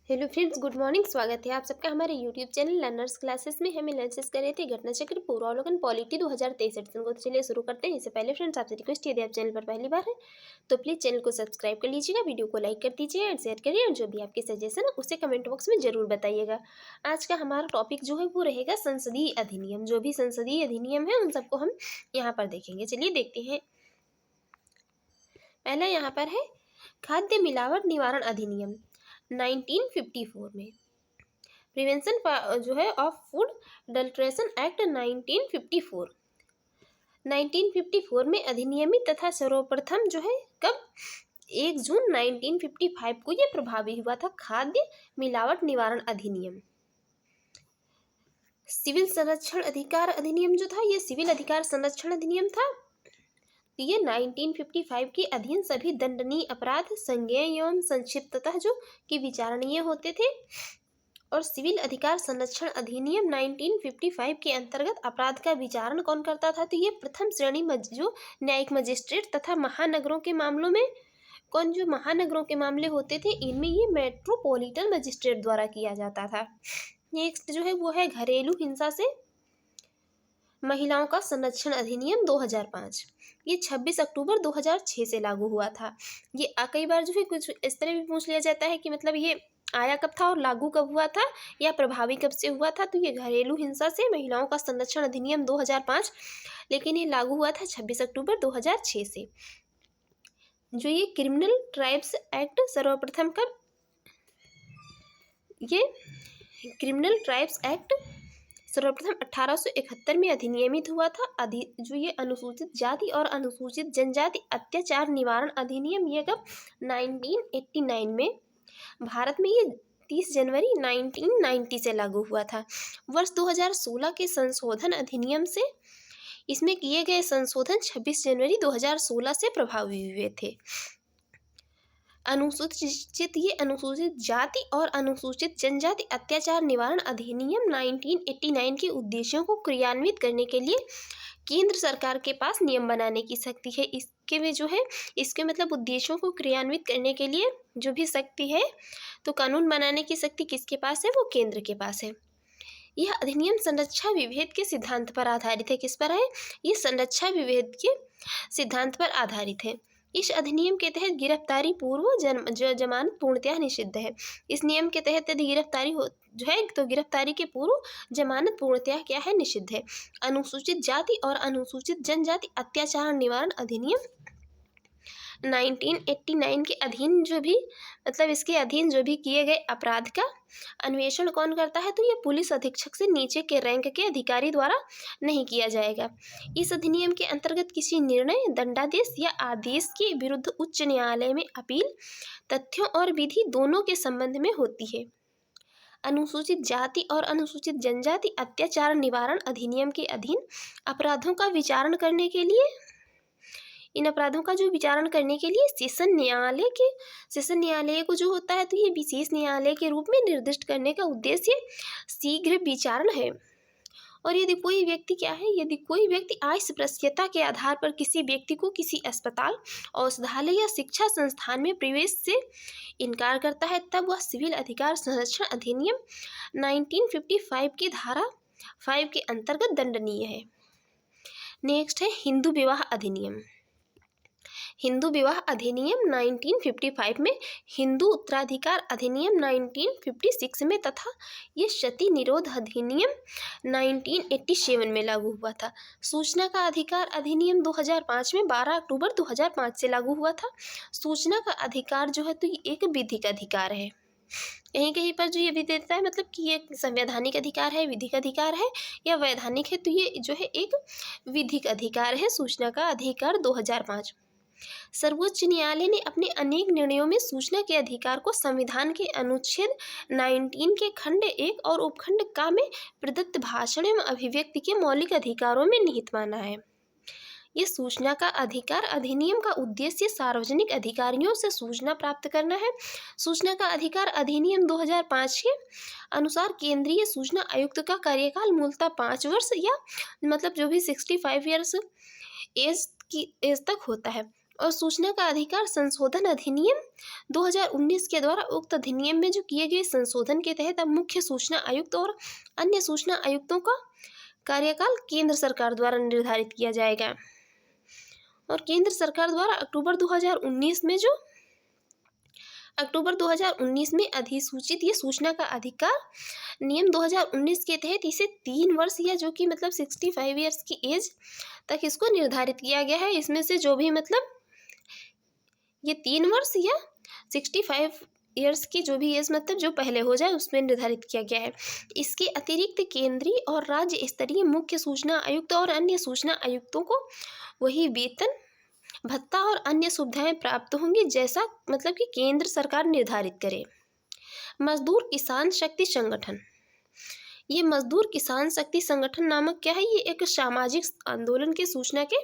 Hello friends, good morning. स्वागत है आप सबका हमारे यूट्यूब चैनल लर्नर्स क्लासेस में। हम एनालिसिस कर रहे थे घटना चक्र पूर्वावलोकन पॉलिटी 2023 एडिशन को। चलिए शुरू करते हैं। इससे पहले फ्रेंड्स आपसे रिक्वेस्ट, यदि आप चैनल पर पहली बार है तो प्लीज़ चैनल को सब्सक्राइब कर लीजिएगा, वीडियो को लाइक कर दीजिए एंड शेयर करिए, और जो भी आपके सजेशन है उसे कमेंट बॉक्स में जरूर बताइएगा। आज का हमारा टॉपिक जो है वो रहेगा संसदीय अधिनियम। जो भी संसदीय अधिनियम है उन सबको हम यहाँ पर देखेंगे। चलिए देखते हैं। पहला यहाँ पर है खाद्य मिलावट निवारण अधिनियम 1954 में। प्रिवेंशन जो है ऑफ फूड अडल्ट्रेशन एक्ट 1954 में अधिनियमित तथा सर्वप्रथम जो है कब 1 जून 1955 को ये प्रभावी हुआ था। खाद्य मिलावट निवारण अधिनियम। सिविल संरक्षण अधिकार अधिनियम जो था ये सिविल अधिकार संरक्षण अधिनियम था। ये 1955 के अधीन सभी दंडनीय अपराध संज्ञेय एवं संक्षिप्ततः जो कि विचारणीय होते थे। और सिविल अधिकार संरक्षण अधिनियम 1955 के अंतर्गत अपराध का विचारण कौन करता था? तो ये प्रथम श्रेणी जो न्यायिक मजिस्ट्रेट तथा महानगरों के मामलों में जो महानगरों के मामले होते थे इनमें ये मेट्रोपॉलिटन मजिस्ट्रेट द्वारा किया जाता था। नेक्स्ट जो है वो है घरेलू हिंसा से महिलाओं का संरक्षण अधिनियम 2005। ये 26 अक्टूबर 2006 से लागू हुआ था। ये कई बार जो है कुछ इस तरह भी पूछ लिया जाता है कि मतलब ये आया कब था और लागू कब हुआ था या प्रभावी कब से हुआ था। तो ये घरेलू हिंसा से महिलाओं का संरक्षण अधिनियम 2005, लेकिन ये लागू हुआ था 26 अक्टूबर 2006 से। जो ये क्रिमिनल ट्राइब्स एक्ट सर्वप्रथम कब, ये क्रिमिनल ट्राइब्स एक्ट सर्वप्रथम 1871 में अधिनियमित हुआ था। जो ये अनुसूचित जाति और अनुसूचित जनजाति अत्याचार निवारण अधिनियम ये कब 1989 में। भारत में ये 30 जनवरी 1990 से लागू हुआ था। वर्ष 2016 के संशोधन अधिनियम से इसमें किए गए संशोधन 26 जनवरी 2016 से प्रभावी हुए थे। अनुसूचित जाति और अनुसूचित जनजाति अत्याचार निवारण अधिनियम 1989 के उद्देश्यों को क्रियान्वित करने के लिए केंद्र सरकार के पास नियम बनाने की शक्ति है। इसके में जो है इसके मतलब उद्देश्यों को क्रियान्वित करने के लिए जो भी शक्ति है, तो कानून बनाने की शक्ति किसके पास है? वो केंद्र के पास है। यह अधिनियम संरक्षा विभेद के सिद्धांत पर आधारित है। किस पर है? ये संरक्षा विभेद के सिद्धांत पर आधारित है। इस अधिनियम के तहत गिरफ्तारी पूर्व जमानत पूर्णतः निषिद्ध है। इस नियम के तहत यदि गिरफ्तारी हो जो है तो गिरफ्तारी के पूर्व जमानत पूर्णतः क्या है? निषिद्ध है। अनुसूचित जाति और अनुसूचित जनजाति अत्याचार निवारण अधिनियम 1989 के अधीन जो भी मतलब इसके अधीन जो भी किए गए अपराध का अन्वेषण कौन करता है? तो ये पुलिस अधीक्षक से नीचे के रैंक के अधिकारी द्वारा नहीं किया जाएगा। इस अधिनियम के अंतर्गत किसी निर्णय, दंडादेश या आदेश के विरुद्ध उच्च न्यायालय में अपील तथ्यों और विधि दोनों के संबंध में होती है। अनुसूचित जाति और अनुसूचित जनजाति अत्याचार निवारण अधिनियम के अधीन अपराधों का विचारण करने के लिए इन अपराधों का जो विचारण करने के लिए सेशन न्यायालय को जो होता है तो ये विशेष न्यायालय के रूप में निर्दिष्ट करने का उद्देश्य शीघ्र विचारण है। और यदि कोई व्यक्ति अस्पृश्यता के आधार पर किसी व्यक्ति को किसी अस्पताल, औषधालय या शिक्षा संस्थान में प्रवेश से इनकार करता है तब वह सिविल अधिकार संरक्षण अधिनियम 1955 की धारा 5 के अंतर्गत दंडनीय है। नेक्स्ट है हिंदू विवाह अधिनियम। हिंदू विवाह अधिनियम 1955 में, हिंदू उत्तराधिकार अधिनियम 1956 में तथा ये सती निरोध अधिनियम 1987 में लागू हुआ था। सूचना का अधिकार अधिनियम 2005 में 12 अक्टूबर 2005 से लागू हुआ था। सूचना का अधिकार जो है तो ये एक विधिक अधिकार है। कहीं कहीं पर जो ये भी देता है मतलब कि ये संवैधानिक अधिकार है, विधिक अधिकार है या वैधानिक है, तो ये जो है एक विधिक अधिकार है। सूचना का अधिकार 2005। सर्वोच्च न्यायालय ने अपने अनेक निर्णयों में सूचना के अधिकार को संविधान के अनुच्छेद 19 के खंड 1 और उपखंड का में प्रदत्त भाषण एवं अभिव्यक्ति के मौलिक अधिकारों में निहित माना है। ये सूचना का अधिकार अधिनियम का उद्देश्य सार्वजनिक अधिकारियों से सूचना प्राप्त करना है। सूचना का अधिकार अधिनियम 2005 के अनुसार केंद्रीय सूचना आयुक्त का कार्यकाल मूलतः 5 वर्ष या मतलब जो भी 65 ईयर्स एज तक होता है। और सूचना का अधिकार संशोधन अधिनियम 2019 के द्वारा उक्त अधिनियम में जो किए गए संशोधन के तहत अब मुख्य सूचना आयुक्त और अन्य सूचना आयुक्तों का कार्यकाल केंद्र सरकार द्वारा निर्धारित किया जाएगा। और केंद्र सरकार द्वारा अक्टूबर 2019 में अधिसूचित ये सूचना का अधिकार नियम 2019 के तहत इसे 3 वर्ष या जो कि मतलब 65 ईयर्स की एज तक इसको निर्धारित किया गया है। इसमें से जो भी मतलब ये 3 वर्ष या 65 ईयर्स की जो भी एज मतलब जो पहले हो जाए उसमें निर्धारित किया गया है। इसके अतिरिक्त केंद्रीय और राज्य स्तरीय मुख्य सूचना आयुक्त और अन्य सूचना आयुक्तों को वही वेतन भत्ता और अन्य सुविधाएं प्राप्त होंगी जैसा मतलब कि केंद्र सरकार निर्धारित करे। मजदूर किसान शक्ति संगठन, ये मजदूर किसान शक्ति संगठन नामक क्या है, ये एक सामाजिक आंदोलन के सूचना के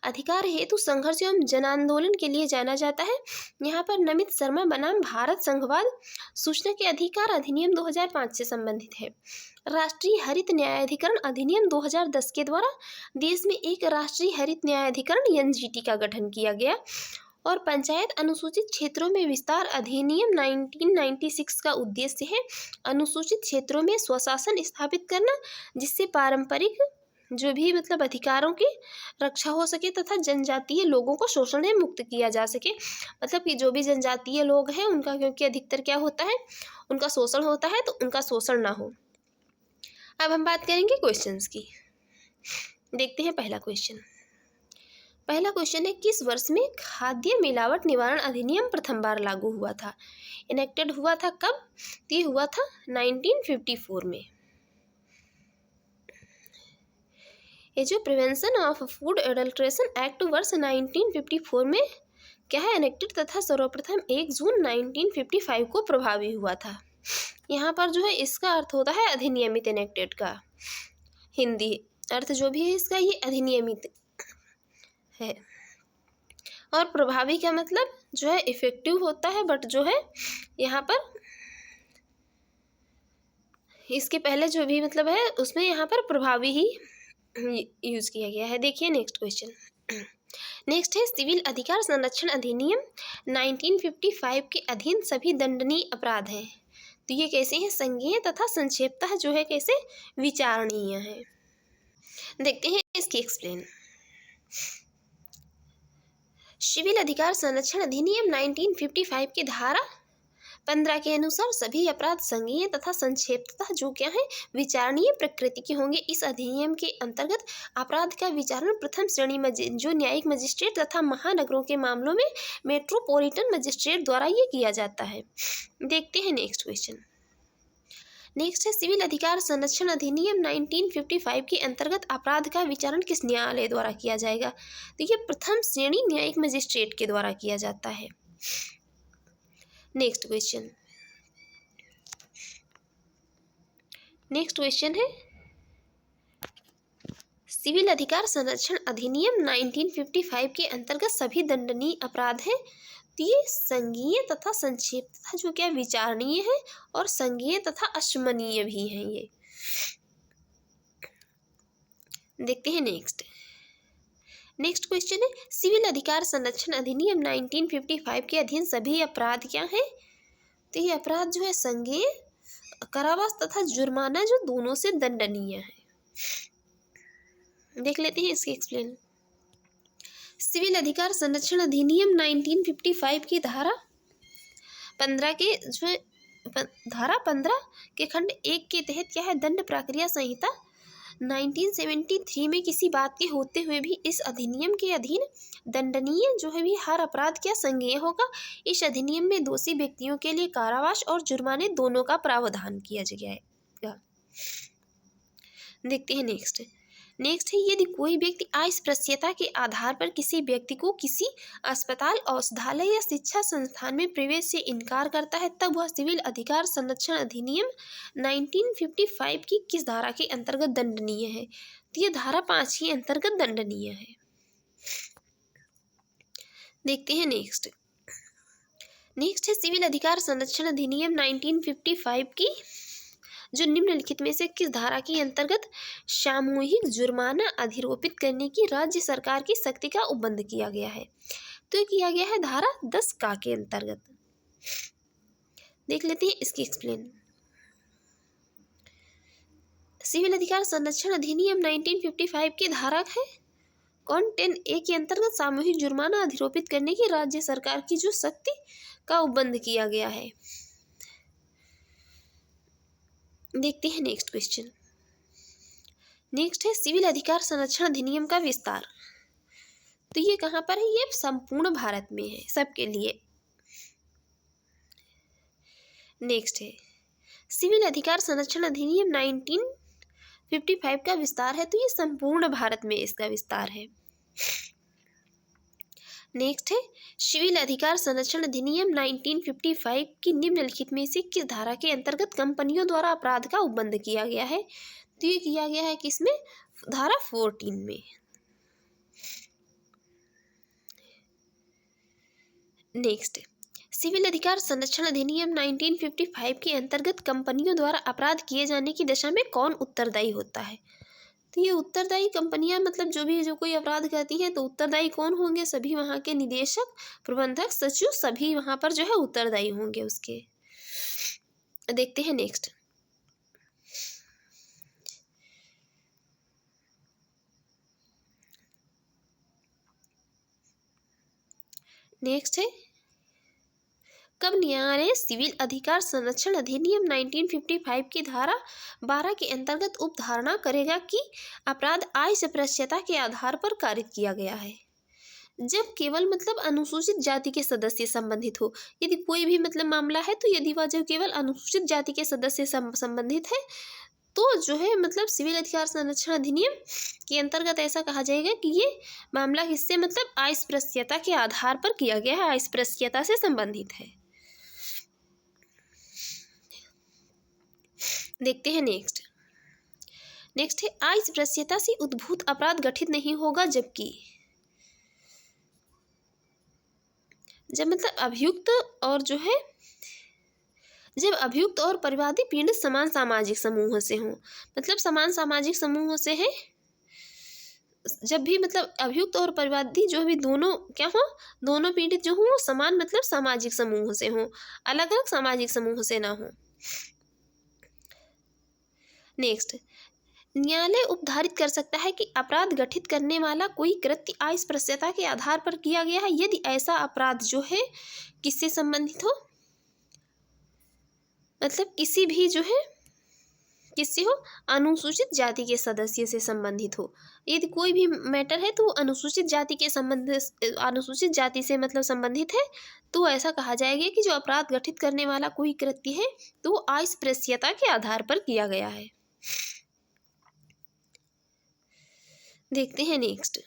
अधिकार हेतु संघर्ष एवं जन आंदोलन के लिए जाना जाता है। यहाँ पर नमित शर्मा बनाम भारत संघवाद सूचना के अधिकार अधिनियम 2005 से संबंधित है। राष्ट्रीय हरित न्यायाधिकरण अधिनियम 2010 के द्वारा देश में एक राष्ट्रीय हरित न्यायाधिकरण एनजीटी का गठन किया गया। और पंचायत अनुसूचित क्षेत्रों में विस्तार अधिनियम 1996 का उद्देश्य है अनुसूचित क्षेत्रों में स्वशासन स्थापित करना, जिससे पारंपरिक जो भी मतलब अधिकारों की रक्षा हो सके तथा जनजातीय लोगों को शोषण से मुक्त किया जा सके। मतलब कि जो भी जनजातीय लोग हैं उनका, क्योंकि अधिकतर क्या होता है उनका शोषण होता है, तो उनका शोषण ना हो। अब हम बात करेंगे क्वेश्चंस की। देखते हैं पहला क्वेश्चन है किस वर्ष में खाद्य मिलावट निवारण अधिनियम प्रथम बार लागू हुआ था? इनेक्टेड हुआ था कब? ये हुआ था 1954 में। ये जो prevention of food adulteration act वर्ष 1954 में क्या है इनेक्टेड तथा सर्वप्रथम 1 जून 1955 को प्रभावी हुआ था। यहाँ पर जो है इसका अर्थ होता है अधिनियमित, इनेक्टेड का हिंदी अर्थ जो भी है इसका ये अधिनियमित है। और प्रभावी का मतलब जो है इफेक्टिव होता है, बट जो है यहाँ पर इसके पहले जो भी मतलब है उसमें यहाँ पर प्रभावी ही यूज किया गया है। देखिए नेक्स्ट क्वेश्चन। नेक्स्ट है सिविल अधिकार संरक्षण अधिनियम 1955 के अधीन सभी दंडनीय अपराध हैं। तो ये कैसे हैं? संज्ञेय तथा संक्षेपतः जो है कैसे विचारणीय है। देखते हैं इसकी एक्सप्लेन। सिविल अधिकार संरक्षण अधिनियम 1955 की धारा 15 के अनुसार सभी अपराध संज्ञेय तथा संक्षेपतः जो क्या है विचारणीय प्रकृति के होंगे। इस अधिनियम के अंतर्गत अपराध का विचारण प्रथम श्रेणी जो न्यायिक मजिस्ट्रेट तथा महानगरों के मामलों में मेट्रोपॉलिटन मजिस्ट्रेट द्वारा ये किया जाता है। देखते हैं नेक्स्ट क्वेश्चन। नेक्स्ट है सिविल अधिकार संरक्षण अधिनियम 1955 के अंतर्गत अपराध का विचारण किस न्यायालय द्वारा किया जाएगा? तो ये प्रथम श्रेणी न्यायिक मजिस्ट्रेट के द्वारा किया जाता है। नेक्स्ट क्वेश्चन है सिविल अधिकार संरक्षण अधिनियम 1955 के अंतर्गत सभी दंडनीय अपराध हैं। तो ये संज्ञेय तथा संक्षेप तथा जो क्या विचारणीय है और संज्ञेय तथा अशमनीय भी हैं ये। देखते हैं नेक्स्ट क्वेश्चन है सिविल अधिकार संरक्षण अधिनियम 1955 के अधीन सभी अपराध क्या हैं? तो ये अपराध जो है संज्ञेय, कारावास तथा जुर्माना जो दोनों से दंडनीय है। देख लेते हैं इसकी एक्सप्लेन। सिविल अधिकार संरक्षण अधिनियम 1955 की धारा 15 के खंड 1 के तहत क्या है दंड प्रक्रिया संहिता 1973 में किसी बात के होते हुए भी इस अधिनियम के अधीन दंडनीय जो है भी हर अपराध क्या संज्ञेय होगा। इस अधिनियम में दोषी व्यक्तियों के लिए कारावास और जुर्माने दोनों का प्रावधान किया गया। देखते हैं नेक्स्ट है यदि कोई व्यक्ति अस्पृश्यता के आधार पर किसी व्यक्ति को किसी अस्पताल, औषधालय या शिक्षा संस्थान में प्रवेश से इनकार करता है तब वह सिविल अधिकार संरक्षण अधिनियम 1955 की किस धारा के अंतर्गत दंडनीय है? तो ये धारा 5 के अंतर्गत दंडनीय है। देखते हैं नेक्स्ट है सिविल अधिकार संरक्षण अधिनियम 1955 की जो निम्नलिखित में से किस धारा के अंतर्गत सामूहिक जुर्माना अधिरोपित करने की राज्य सरकार की शक्ति का उपबंध किया गया है? तो ये किया गया है धारा 10 का के अंतर्गत। देख लेते हैं इसकी एक्सप्लेन। सिविल अधिकार संरक्षण अधिनियम 1955 की धारा है कौन 10A के अंतर्गत सामूहिक जुर्माना अधिरोपित करने की राज्य सरकार की जो शक्ति का उपबंध किया गया है। देखते हैं नेक्स्ट क्वेश्चन। नेक्स्ट है सिविल अधिकार संरक्षण अधिनियम का विस्तार। तो ये कहाँ पर है? ये संपूर्ण भारत में है, सबके लिए। नेक्स्ट है सिविल अधिकार संरक्षण अधिनियम 1955 का विस्तार है, तो ये संपूर्ण भारत में इसका विस्तार है। नेक्स्ट है सिविल अधिकार संरक्षण अधिनियम 1955 की निम्नलिखित में से किस धारा के अंतर्गत कंपनियों द्वारा अपराध का उपबंध किया गया है? तो ये किया गया है किसमें? धारा 14 में। नेक्स्ट सिविल अधिकार संरक्षण अधिनियम 1955 के अंतर्गत कंपनियों द्वारा अपराध किए जाने की दशा में कौन उत्तरदायी होता है? तो ये उत्तरदायी कंपनियां मतलब जो कोई अपराध करती हैं तो उत्तरदायी कौन होंगे? सभी वहाँ के निदेशक, प्रबंधक, सचिव सभी वहाँ पर जो है उत्तरदायी होंगे उसके। देखते हैं नेक्स्ट। नेक्स्ट है कब न्यायालय सिविल अधिकार संरक्षण अधिनियम 1955 की धारा 12 के अंतर्गत उपधारणा करेगा कि अपराध आय से प्रश्यता के आधार पर कारित किया गया है? जब केवल मतलब अनुसूचित जाति के सदस्य संबंधित हो। यदि कोई भी मतलब मामला है तो यदि वह जो केवल अनुसूचित जाति के सदस्य संबंधित है तो जो है मतलब सिविल अधिकार संरक्षण अधिनियम के अंतर्गत ऐसा कहा जाएगा कि ये मामला किससे मतलब अस्पृश्यता के आधार पर किया गया है, अस्पृश्यता से संबंधित है। देखते हैं नेक्स्ट। नेक्स्ट है अस्पृश्यता से उद्भूत अपराध गठित नहीं होगा जब अभियुक्त और परिवादी पीड़ित समान सामाजिक समूहों से हों। मतलब समान सामाजिक समूहों से है जब भी मतलब अभियुक्त और परिवादी जो भी दोनों क्या हो, दोनों पीड़ित जो हों वो समान मतलब सामाजिक समूहों से हों, अलग अलग सामाजिक समूहों से ना हो। नेक्स्ट न्यायालय उपधारित कर सकता है कि अपराध गठित करने वाला कोई कृत्य अस्पृश्यता के आधार पर किया गया है यदि ऐसा अपराध जो है किससे संबंधित हो? मतलब किसी भी जो है किससे हो? अनुसूचित जाति के सदस्य से संबंधित हो। यदि कोई भी मैटर है तो अनुसूचित जाति से मतलब संबंधित है तो ऐसा कहा जाएगा कि जो अपराध गठित करने वाला कोई कृत्य है तो वो अस्पृश्यता के आधार पर किया गया है। देखते हैं नेक्स्ट।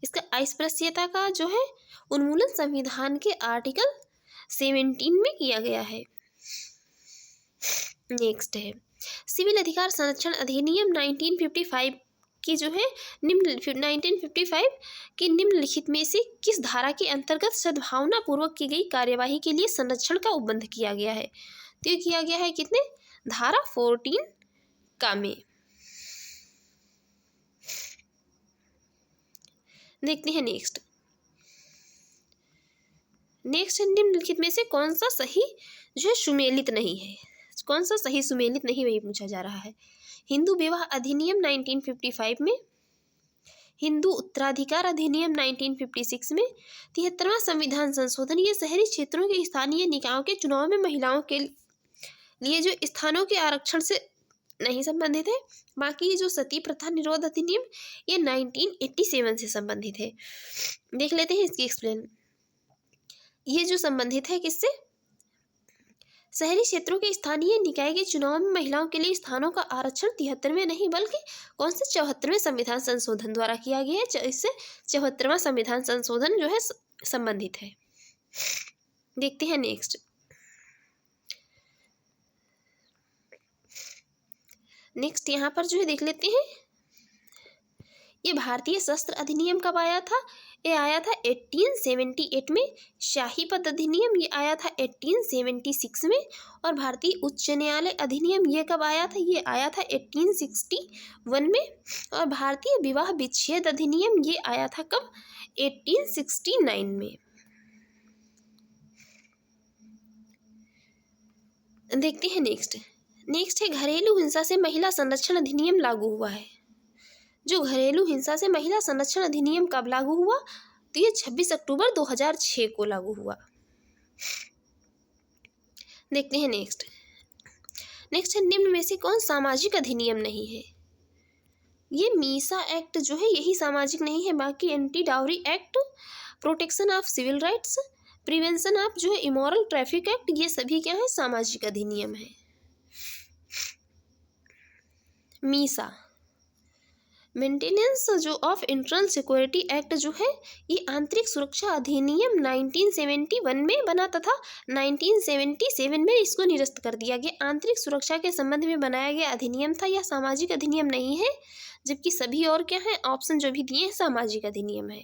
इसका अस्पृश्यता का जो है उन्मूलन संविधान के आर्टिकल 17 में किया गया है। नेक्स्ट है सिविल अधिकार संरक्षण अधिनियम 1955 की जो है 1955 की निम्नलिखित में से किस धारा के अंतर्गत सद्भावना पूर्वक की गई कार्यवाही के लिए संरक्षण का उपबंध किया गया है? तो ये किया गया है कितने? धारा 14 का में। देखते हैं नेक्स्ट। निम्नलिखित में से कौन सा सही जो है सुमेलित नहीं है? कौन सा सही सुमेलित नहीं वही पूछा जा रहा है। हिंदू विवाह अधिनियम 1955 में, हिंदू उत्तराधिकार अधिनियम 1956 में, 73वां संविधान संशोधन ये शहरी क्षेत्रों के स्थानीय निकायों के चुनाव में महिलाओं के लिए जो स्थानों के आरक्षण से नहीं संबंधित है। बाकी ये जो सती प्रथा निरोध अधिनियम ये 1987 से संबंधित है। देख लेते हैं इसकी एक्सप्लेन। ये जो संबंधित है किससे? शहरी क्षेत्रों के स्थानीय निकाय के चुनाव में महिलाओं के लिए स्थानों का आरक्षण 73वें नहीं बल्कि कौन से 74वें संविधान संशोधन द्वारा किया गया है। इससे 74वां संविधान संशोधन जो है संबंधित है। देखते हैं नेक्स्ट। यहाँ पर जो है देख लेते हैं ये भारतीय शस्त्र अधिनियम कब आया था? ये आया था 1878 में। शाही पद अधिनियम ये आया था 1876 में। और भारतीय उच्च न्यायालय अधिनियम ये कब आया था? ये आया था 1861 में। और भारतीय विवाह विच्छेद अधिनियम ये आया था कब? 1869 में। देखते हैं नेक्स्ट। नेक्स्ट है घरेलू हिंसा से महिला संरक्षण अधिनियम लागू हुआ है। जो घरेलू हिंसा से महिला संरक्षण अधिनियम कब लागू हुआ, तो ये 26 अक्टूबर 2006 को लागू हुआ। देखते हैं नेक्स्ट। नेक्स्ट है निम्न में से कौन सामाजिक अधिनियम नहीं है। ये मीसा एक्ट जो है यही सामाजिक नहीं है, बाकी anti dowry act, protection of civil rights, prevention of जो है इमोरल ट्रैफिक एक्ट, ये सभी क्या है सामाजिक अधिनियम है। मीसा मेंटेनेंस जो ऑफ इंटरनल सिक्योरिटी एक्ट जो है ये आंतरिक सुरक्षा अधिनियम 1971 में बना तथा 1977 में इसको निरस्त कर दिया गया। आंतरिक सुरक्षा के संबंध में बनाया गया अधिनियम था, यह सामाजिक अधिनियम नहीं है, जबकि सभी और क्या है ऑप्शन जो भी दिए हैं सामाजिक अधिनियम है।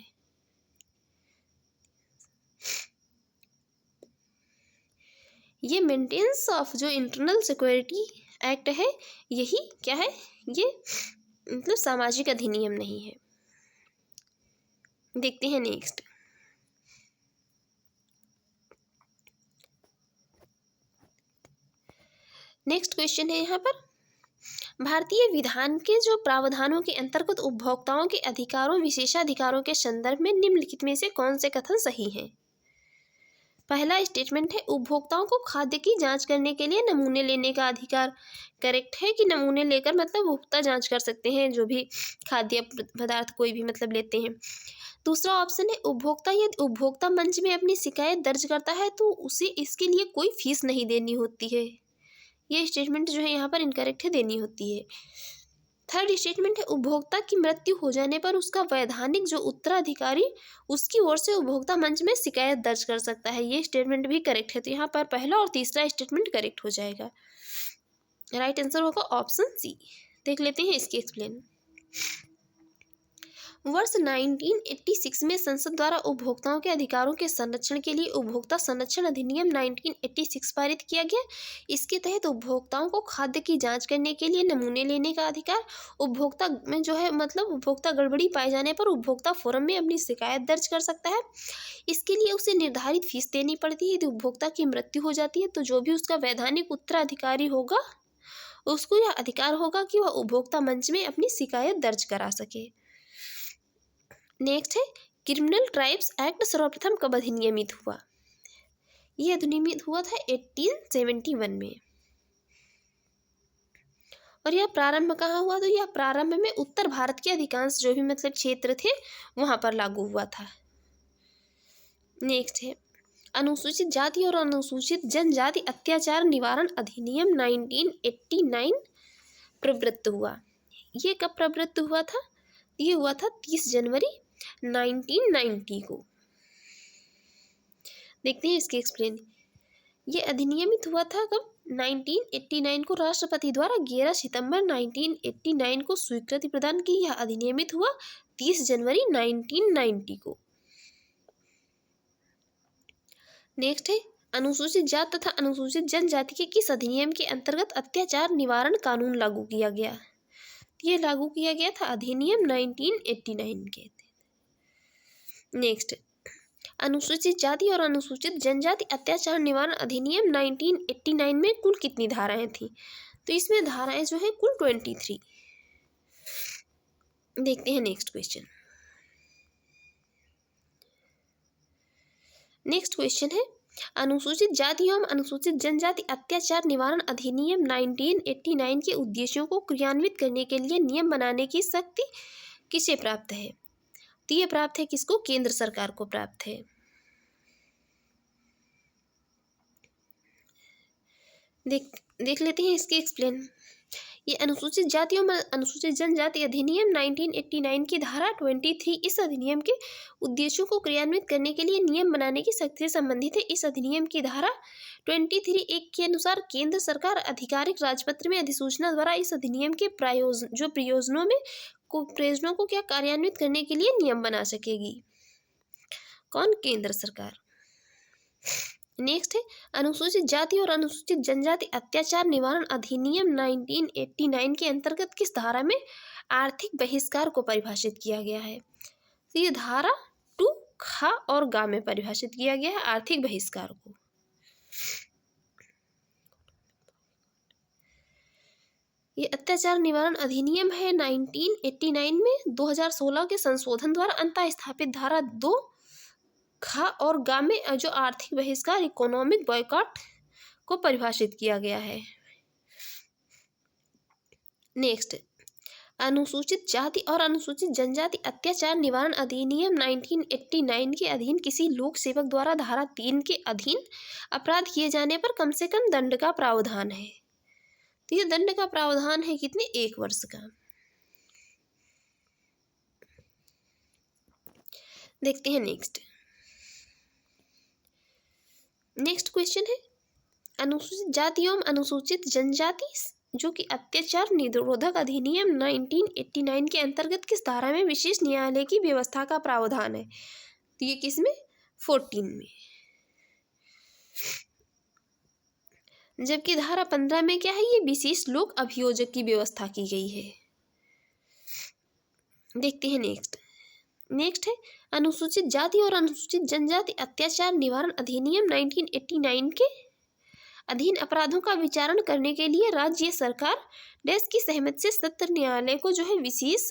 ये मेंटेनेंस ऑफ जो इंटरनल सिक्योरिटी एक्ट है यही क्या है, ये मतलब सामाजिक अधिनियम नहीं है। देखते हैं नेक्स्ट। नेक्स्ट क्वेश्चन है यहाँ पर, भारतीय विधान के जो प्रावधानों के अंतर्गत उपभोक्ताओं के अधिकारों विशेषाधिकारों के संदर्भ में निम्नलिखित में से कौन से कथन सही हैं। पहला स्टेटमेंट है उपभोक्ताओं को खाद्य की जांच करने के लिए नमूने लेने का अधिकार। करेक्ट है कि नमूने लेकर मतलब उपभोक्ता जांच कर सकते हैं, जो भी खाद्य पदार्थ कोई भी मतलब लेते हैं। दूसरा ऑप्शन है उपभोक्ता यदि उपभोक्ता मंच में अपनी शिकायत दर्ज करता है तो उसे इसके लिए कोई फीस नहीं देनी होती है। ये स्टेटमेंट जो है यहाँ पर इनकरेक्ट है, देनी होती है। थर्ड स्टेटमेंट है उपभोक्ता की मृत्यु हो जाने पर उसका वैधानिक जो उत्तराधिकारी उसकी ओर से उपभोक्ता मंच में शिकायत दर्ज कर सकता है। ये स्टेटमेंट भी करेक्ट है, तो यहाँ पर पहला और तीसरा स्टेटमेंट करेक्ट हो जाएगा। राइट आंसर होगा ऑप्शन सी। देख लेते हैं इसकी एक्सप्लेन। वर्ष 1986 में संसद द्वारा उपभोक्ताओं के अधिकारों के संरक्षण के लिए उपभोक्ता संरक्षण अधिनियम 1986 पारित किया गया। इसके तहत उपभोक्ताओं को खाद्य की जांच करने के लिए नमूने लेने का अधिकार, उपभोक्ता में जो है मतलब उपभोक्ता गड़बड़ी पाए जाने पर उपभोक्ता फोरम में अपनी शिकायत दर्ज कर सकता है। इसके लिए उसे निर्धारित फीस देनी पड़ती है। यदि उपभोक्ता की मृत्यु हो जाती है तो जो भी उसका वैधानिक उत्तराधिकारी होगा उसको यह अधिकार होगा कि वह उपभोक्ता मंच में अपनी शिकायत दर्ज करा सके। नेक्स्ट है क्रिमिनल ट्राइब्स एक्ट सर्वप्रथम कब अधिनियमित हुआ। यह अधिनियमित हुआ था 1871 में। और यह प्रारंभ कहाँ हुआ, तो यह प्रारंभ में उत्तर भारत के अधिकांश जो भी मतलब क्षेत्र थे वहां पर लागू हुआ था। नेक्स्ट है अनुसूचित जाति और अनुसूचित जनजाति अत्याचार निवारण अधिनियम 1989 प्रवृत्त हुआ। ये कब प्रवृत्त हुआ था, ये हुआ था 30 जनवरी 1990 को। देखते हैं इसके एक्सप्लेन। ये अधिनियमित हुआ था कब, 1989 को। राष्ट्रपति द्वारा 11 सितंबर 1989 को स्वीकृति प्रदान की। यह अधिनियमित हुआ 30 जनवरी 1990 को। नेक्स्ट है अनुसूचित जात तथा अनुसूचित जनजाति के किस अधिनियम के अंतर्गत अत्याचार निवारण कानून लागू किया गया। ये लागू किया गया था अधिनियम 1989 के। नेक्स्ट अनुसूचित जाति और अनुसूचित जनजाति अत्याचार निवारण अधिनियम 1989 में कुल कितनी धाराएं थी, तो इसमें धाराएं जो है कुल 23। देखते हैं नेक्स्ट क्वेश्चन। नेक्स्ट क्वेश्चन है अनुसूचित जाति एवं अनुसूचित जनजाति अत्याचार निवारण अधिनियम 1989 के उद्देश्यों को क्रियान्वित करने के लिए नियम बनाने की शक्ति किसे प्राप्त है, तो ये प्राप्त है किसको, केंद्र सरकार को प्राप्त है। देख लेते हैं इसके एक्सप्लेन। ये अनुसूचित जाति एवं अनुसूचित जनजाति अधिनियम 1989 की धारा 23 इस अधिनियम के उद्देश्यों को क्रियान्वित करने के लिए नियम बनाने की शक्ति से संबंधित है। इस अधिनियम की धारा 23(1) के अनुसार केंद्र सरकार आधिकारिक राजपत्र में अधिसूचना द्वारा इस अधिनियम के प्रयोजनों को क्या कार्यान्वित करने के लिए नियम बना सकेगी। कौन, केंद्र सरकार। नेक्स्ट है अनुसूचित जाति और अनुसूचित जनजाति अत्याचार निवारण अधिनियम 1989 के अंतर्गत किस धारा में आर्थिक बहिष्कार को परिभाषित किया गया है, तो ये धारा 2 ख और ग में परिभाषित किया गया है आर्थिक बहिष्कार को। ये अत्याचार निवारण अधिनियम है 1989 में 2016 के संशोधन द्वारा अंतः स्थापित धारा 2 खा और गा में जो आर्थिक बहिष्कार इकोनॉमिक बॉयकॉट को परिभाषित किया गया है। नेक्स्ट, अनुसूचित जाति और अनुसूचित जनजाति अत्याचार निवारण अधिनियम 1989 के अधीन किसी लोक सेवक द्वारा धारा 3 के अधीन अपराध किए जाने पर कम से कम दंड का प्रावधान है। तो ये दंड का प्रावधान है कितने, 1 वर्ष का। देखते हैं नेक्स्ट क्वेश्चन है, अनुसूचित जाति एवं अनुसूचित जनजाति जो कि अत्याचार निरोधक अधिनियम 1989 के अंतर्गत किस धारा में विशेष न्यायालय की व्यवस्था का प्रावधान है। तो ये किसमें, 14 में। जबकि धारा 15 में क्या है, ये विशेष लोक अभियोजक की व्यवस्था की गई है। देखते हैं नेक्स्ट है, अनुसूचित जाति और अनुसूचित जनजाति अत्याचार निवारण अधिनियम 1989 के अधीन अपराधों का विचारण करने के लिए राज्य सरकार देश की सहमति से सत्र न्यायालय को जो है विशेष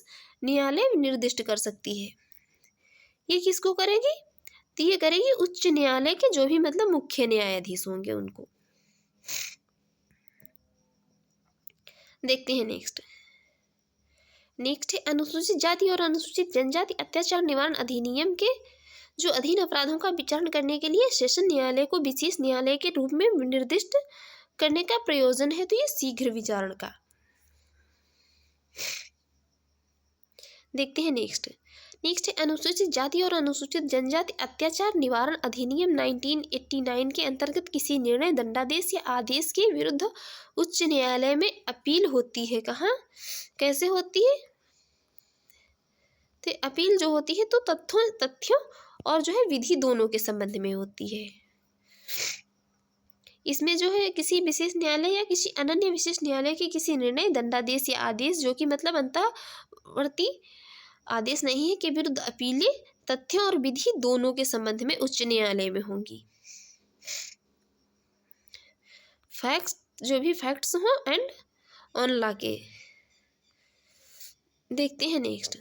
न्यायालय निर्दिष्ट कर सकती है। ये किसको करेगी, तो ये करेगी उच्च न्यायालय के जो भी मतलब मुख्य न्यायाधीश होंगे उनको। देखते हैं नेक्स्ट है, अनुसूचित जाति और अनुसूचित जनजाति अत्याचार निवारण अधिनियम के जो अधीन अपराधों का विचारण करने के लिए सेशन न्यायालय को विशेष न्यायालय के रूप में निर्दिष्ट करने का प्रयोजन है। तो ये शीघ्र विचारण का। देखते हैं नेक्स्ट है, अनुसूचित जाति और अनुसूचित जनजाति अत्याचार निवारण अधिनियम 1989 के अंतर्गत किसी निर्णय, दंडादेश या आदेश के विरुद्ध उच्च न्यायालय में अपील होती है। कहाँ, कैसे होती है, तो अपील जो होती है तो तथ्यों और जो है विधि दोनों के संबंध में होती है। इसमें जो है किसी विशेष न्यायालय या किसी अनन्य विशेष न्यायालय के किसी निर्णय, दंडादेश या आदेश जो कि मतलब अंतःवर्ती आदेश नहीं है के विरुद्ध अपीलें तथ्यों और विधि दोनों के संबंध में उच्च न्यायालय में होंगी। फैक्ट्स जो भी फैक्ट्स हो एंड ऑन लॉ के। देखते हैं नेक्स्ट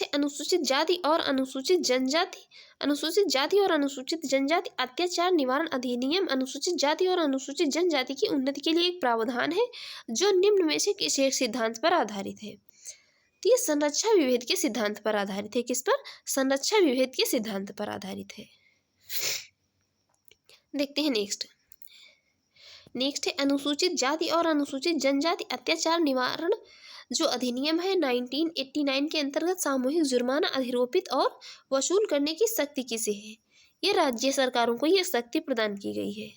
है, अनुसूचित जाति और अनुसूचित जनजाति अत्याचार निवारण अधिनियम अनुसूचित जाति और अनुसूचित जनजाति की उन्नति के लिए एक प्रावधान है जो निम्न में से किस एक सिद्धांत पर आधारित है। तो ये संरक्षा विभेद के सिद्धांत पर आधारित है। किस पर, संरक्षा विभेद के सिद्धांत पर आधारित है। देखते हैं नेक्स्ट है, अनुसूचित जाति और अनुसूचित जनजाति अत्याचार निवारण जो अधिनियम है 1989 के अंतर्गत सामूहिक जुर्माना अधिरोपित और वसूल करने की शक्ति किसे है। ये राज्य सरकारों को ये शक्ति प्रदान की गई है।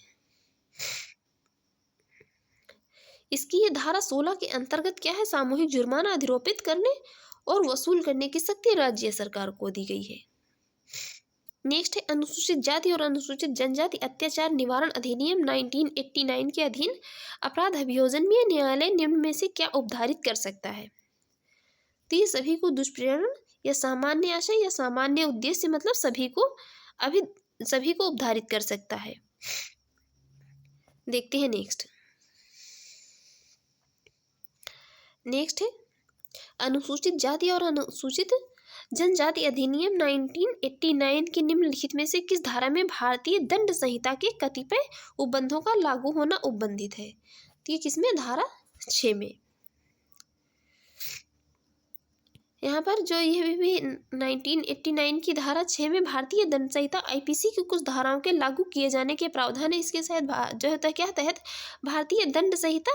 इसकी ये धारा 16 के अंतर्गत क्या है, सामूहिक जुर्माना अधिरोपित करने और वसूल करने की शक्ति राज्य सरकार को दी गई है। नेक्स्ट है, अनुसूचित जाति और अनुसूचित जनजाति अत्याचार निवारण अधिनियम 1989 के अधीन अपराध अभियोजन में न्यायालय निम्न में से क्या उपधारित कर सकता है। तो ये सभी को दुष्प्रेरण या सामान्य आशय या सामान्य उद्देश्य मतलब सभी को उपधारित कर सकता है। देखते हैं नेक्स्ट है, अनुसूचित जाति और अनुसूचित जनजाति अधिनियम 1989 के निम्नलिखित में से किस धारा में भारतीय दंड संहिता के कतिपय उपबंधों का लागू होना उपबंधित है। तो ये किसमें, धारा 6 में। यहाँ पर जो ये भी 1989 की धारा 6 में भारतीय दंड संहिता आईपीसी की कुछ धाराओं के लागू किए जाने के प्रावधान है। इसके साथ जो होता है क्या तहत भारतीय दंड संहिता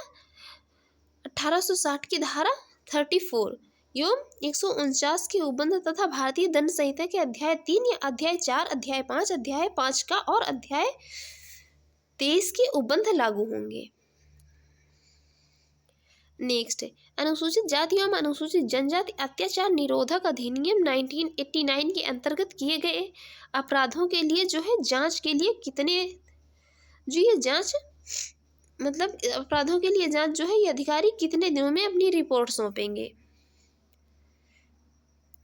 1860 की धारा 34 एवं 149 के उपबंध तथा भारतीय दंड संहिता के अध्याय 3 या अध्याय 4, अध्याय 5 का और अध्याय 23 के उपबंध लागू होंगे। नेक्स्ट है, अनुसूचित जाति एवं अनुसूचित जनजाति अत्याचार निरोधक अधिनियम 1989 के अंतर्गत किए गए अपराधों के लिए जो है जांच के लिए कितने जो ये जांच मतलब अपराधों के लिए जांच जो है ये अधिकारी कितने दिनों में अपनी रिपोर्ट सौंपेंगे।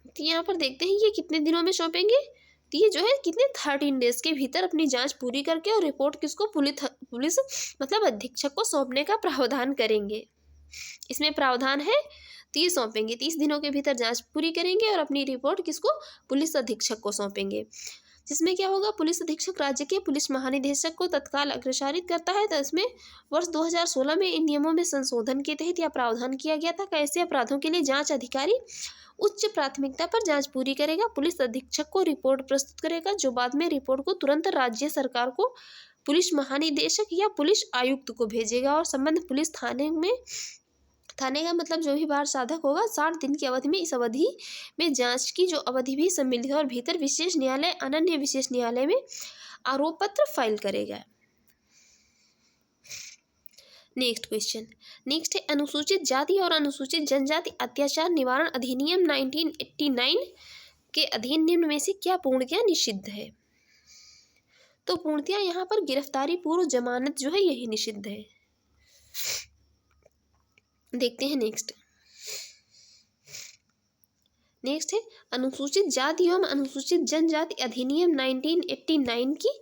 तो यहाँ पर देखते हैं ये कितने दिनों में सौंपेंगे। तो ये जो है कितने 13 डेज के भीतर अपनी जांच पूरी करके और रिपोर्ट किसको पुलिस मतलब अधीक्षक को सौंपने का प्रावधान करेंगे। इसमें प्रावधान है, तो ये सौंपेंगे, 30 दिनों के भीतर जांच पूरी करेंगे और अपनी रिपोर्ट किसको, पुलिस अधीक्षक को सौंपेंगे। जिसमें क्या होगा, पुलिस अधीक्षक राज्य के पुलिस महानिदेशक को तत्काल अग्रसारित करता है। तो इसमें वर्ष 2016 में इन नियमों में संशोधन के तहत यह प्रावधान किया गया था कि ऐसे अपराधों के लिए जांच अधिकारी उच्च प्राथमिकता पर जांच पूरी करेगा, पुलिस अधीक्षक को रिपोर्ट प्रस्तुत करेगा, जो बाद में रिपोर्ट को तुरंत राज्य सरकार को, पुलिस महानिदेशक या पुलिस आयुक्त को भेजेगा और संबंधित पुलिस थाने का मतलब जो भी बार साधक होगा 60 दिन की अवधि में, इस अवधि में जांच की जो अवधि भी सम्मिलित है और भीतर विशेष न्यायालय, अनन्य विशेष न्यायालय में आरोप पत्र फाइल करेगा। नेक्स्ट क्वेश्चन, नेक्स्ट है अनुसूचित जाति और अनुसूचित जनजाति अत्याचार निवारण अधिनियम 1989 के अधीन निम्न में से क्या पूर्णतया निषिद्ध है। तो पूर्णतया यहाँ पर गिरफ्तारी पूर्व जमानत जो है यही निषिद्ध है। देखते हैं नेक्स्ट है अनुसूचित जाति एवं अनुसूचित जनजाति अधिनियम 1989 की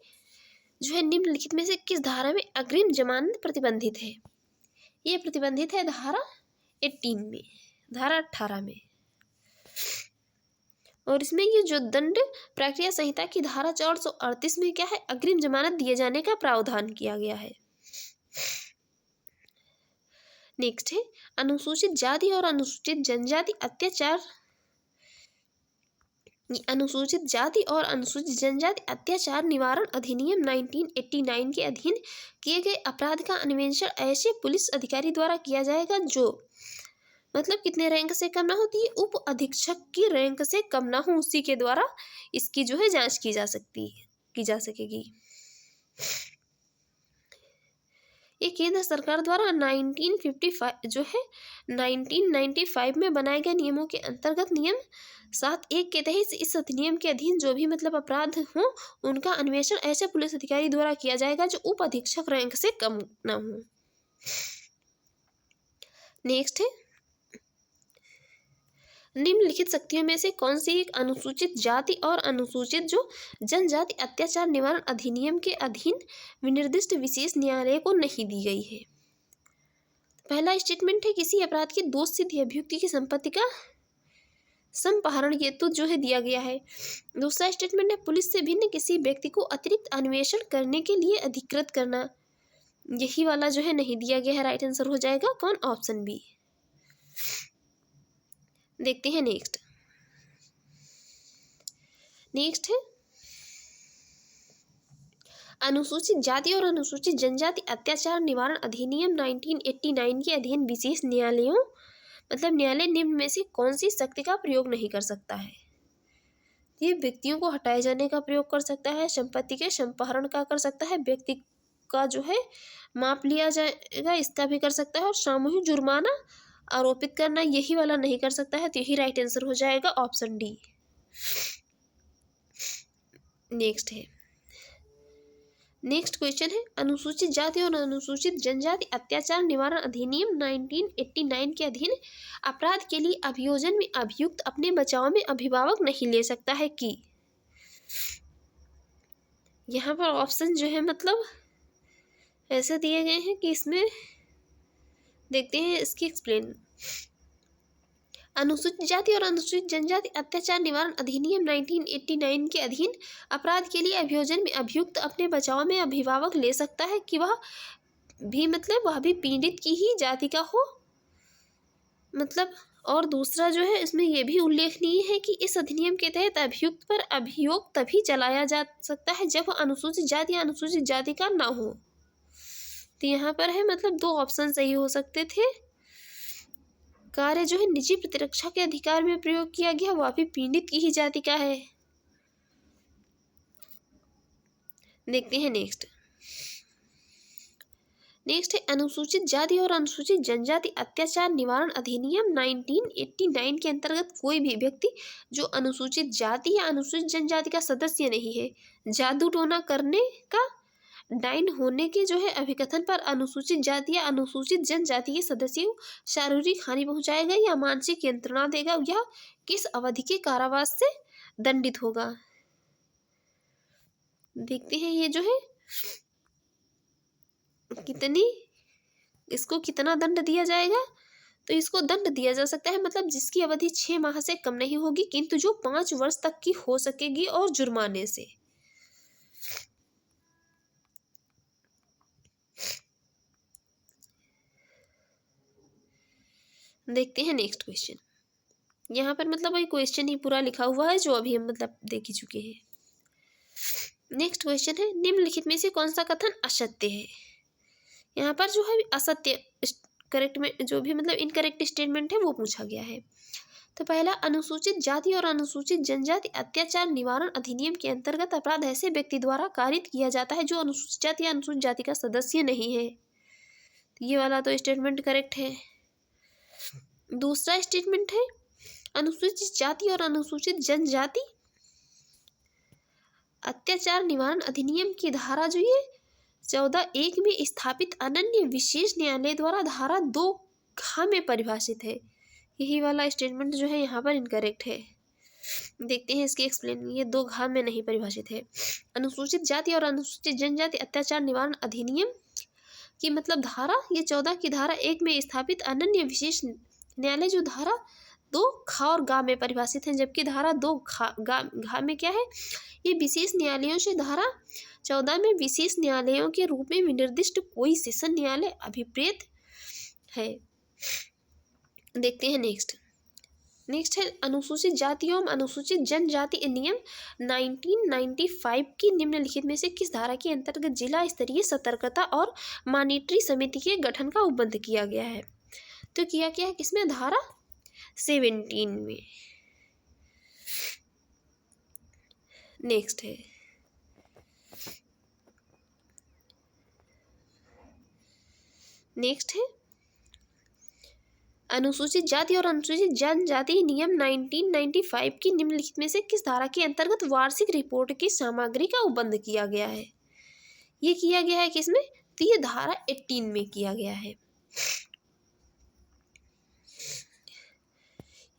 जो है निम्नलिखित में से किस धारा में अग्रिम जमानत प्रतिबंधित है। ये प्रतिबंधित है धारा 18 में, धारा 18 में। और इसमें ये जो दंड प्रक्रिया संहिता की धारा 438 में क्या है, अग्रिम जमानत दिए जाने का प्रावधान किया गया है। नेक्स्ट है अनुसूचित जाति और अनुसूचित जनजाति अत्याचार, अनुसूचित जाति और अनुसूचित जनजाति अत्याचार निवारण अधिनियम 1989 के अधीन किए गए अपराध का अन्वेषण ऐसे पुलिस अधिकारी द्वारा किया जाएगा जो मतलब कितने रैंक से कम ना होती है, उप अधीक्षक की रैंक से कम ना हो, उसी के द्वारा इसकी जो है जांच की जा सकेगी। ये केंद्र सरकार द्वारा 1995 में बनाए गए नियमों के अंतर्गत नियम 7(1) के तहत इस अधिनियम के अधीन जो भी मतलब अपराध हो उनका अन्वेषण ऐसे पुलिस अधिकारी द्वारा किया जाएगा जो उप अधीक्षक रैंक से कम ना हो। नेक्स्ट है निम्नलिखित शक्तियों में से कौन सी एक अनुसूचित जाति और अनुसूचित जो जनजाति अत्याचार निवारण अधिनियम के अधीन विनिर्दिष्ट विशेष न्यायालय को नहीं दी गई है। पहला स्टेटमेंट है किसी अपराध की दोष सिद्ध अभियुक्ति की संपत्ति का संपहरण हेतु जो है दिया गया है। दूसरा स्टेटमेंट है पुलिस से भिन्न किसी व्यक्ति को अतिरिक्त अन्वेषण करने के लिए अधिकृत करना, यही वाला जो है नहीं दिया गया है। राइट आंसर हो जाएगा कौन, ऑप्शन बी। देखते हैं नेक्स्ट है अनुसूचित जाति और अनुसूचित जनजाति अत्याचार निवारण अधिनियम 1989 के अधीन विशेष न्यायालयों मतलब न्यायालय निम्न में से कौन सी शक्ति का प्रयोग नहीं कर सकता है। ये व्यक्तियों को हटाए जाने का प्रयोग कर सकता है, संपत्ति के संपहरण का कर सकता है, व्यक्ति का जो है माप लिया जाएगा इसका भी कर सकता है, और सामूहिक जुर्माना आरोपित करना यही वाला नहीं कर सकता है। तो यही राइट आंसर हो जाएगा ऑप्शन डी। नेक्स्ट क्वेश्चन है अनुसूचित जाति और अनुसूचित जनजाति अत्याचार निवारण अधिनियम 1989 के अधीन अपराध के लिए अभियोजन में अभियुक्त अपने बचाव में अभिभावक नहीं ले सकता है कि। यहाँ पर ऑप्शन जो है मतलब ऐसे दिए गए हैं कि इसमें देखते हैं इसकी एक्सप्लेन। अनुसूचित जाति और अनुसूचित जनजाति अत्याचार निवारण अधिनियम 1989 के अधीन अपराध के लिए अभियोजन में अभियुक्त अपने बचाव में अभिभावक ले सकता है कि वह भी पीड़ित की ही जाति का हो मतलब। और दूसरा जो है इसमें यह भी उल्लेखनीय है कि इस अधिनियम के तहत अभियुक्त पर अभियोग तभी चलाया जा सकता है जब अनुसूचित जाति या अनुसूचित जाति का ना हो। तो यहाँ पर है मतलब दो ऑप्शन सही हो सकते थे। कार्य जो है निजी प्रतिरक्षा के अधिकार में प्रयोग किया गया वह भी पीड़ित की ही जाति का है। देखते हैं नेक्स्ट है अनुसूचित जाति और अनुसूचित जनजाति अत्याचार निवारण अधिनियम 1989 के अंतर्गत कोई भी व्यक्ति जो अनुसूचित जाति या अनुसूचित जनजाति का सदस्य नहीं है, जादू टोना करने का डाइन होने के जो है अभिकथन पर अनुसूचित जाति या अनुसूचित जनजाति के सदस्य को शारीरिक हानि पहुंचाएगा या मानसिक यंत्रणा देगा, यह किस अवधि के कारावास से दंडित होगा। देखते हैं ये जो है कितनी इसको कितना दंड दिया जाएगा? तो इसको दंड दिया जा सकता है, मतलब जिसकी अवधि 6 माह से कम नहीं होगी, किंतु जो 5 वर्ष तक की हो सकेगी, और जुर्माने से। देखते हैं नेक्स्ट क्वेश्चन। यहाँ पर मतलब वही क्वेश्चन ही पूरा लिखा हुआ है जो अभी हम मतलब देख ही चुके हैं। नेक्स्ट क्वेश्चन है, निम्नलिखित में से कौन सा कथन असत्य है? यहाँ पर जो है असत्य करेक्ट में जो भी मतलब इनकरेक्ट स्टेटमेंट है वो पूछा गया है। तो पहला, अनुसूचित जाति और अनुसूचित जनजाति अत्याचार निवारण अधिनियम के अंतर्गत अपराध ऐसे व्यक्ति द्वारा कारित किया जाता है जो अनुसूचित जाति या अनुसूचित जाति का सदस्य नहीं है। तो ये वाला तो स्टेटमेंट करेक्ट है। दूसरा स्टेटमेंट है, अनुसूचित जाति और अनुसूचित जनजाति अत्याचार निवारण अधिनियम की धारा जो ये 14(1) में स्थापित अनन्य विशेष न्यायालय द्वारा धारा 2(ख) में परिभाषित है। यही वाला स्टेटमेंट जो है यहाँ पर इनकरेक्ट है। देखते हैं इसकी एक्सप्लेन। ये 2(घ) में नहीं परिभाषित है। अनुसूचित जाति और अनुसूचित जनजाति अत्याचार निवारण अधिनियम की मतलब धारा ये 14 की धारा 1 में स्थापित अनन्य विशेष न्यायालय जो धारा 2(ख) और (ग) में परिभाषित है, जबकि धारा 2(घ) में क्या है? ये विशेष न्यायालयों से धारा 14 में विशेष न्यायालयों के रूप में विनिर्दिष्ट कोई सेशन न्यायालय अभिप्रेत है। देखते हैं नेक्स्ट है, अनुसूचित जाति एवं अनुसूचित जनजाति अधिनियम 1995 की निम्नलिखित में से किस धारा के अंतर्गत जिला स्तरीय सतर्कता और मॉनिटरी समिति के गठन का उपबंध किया गया है? तो किया क्या है किसमें? धारा 17 में। नेक्स्ट है अनुसूचित जाति और अनुसूचित जनजाति नियम 1995 की निम्नलिखित में से किस धारा के अंतर्गत वार्षिक रिपोर्ट की सामग्री का उपबंध किया गया है? ये किया गया है किसमें? तो ये धारा 18 में किया गया है।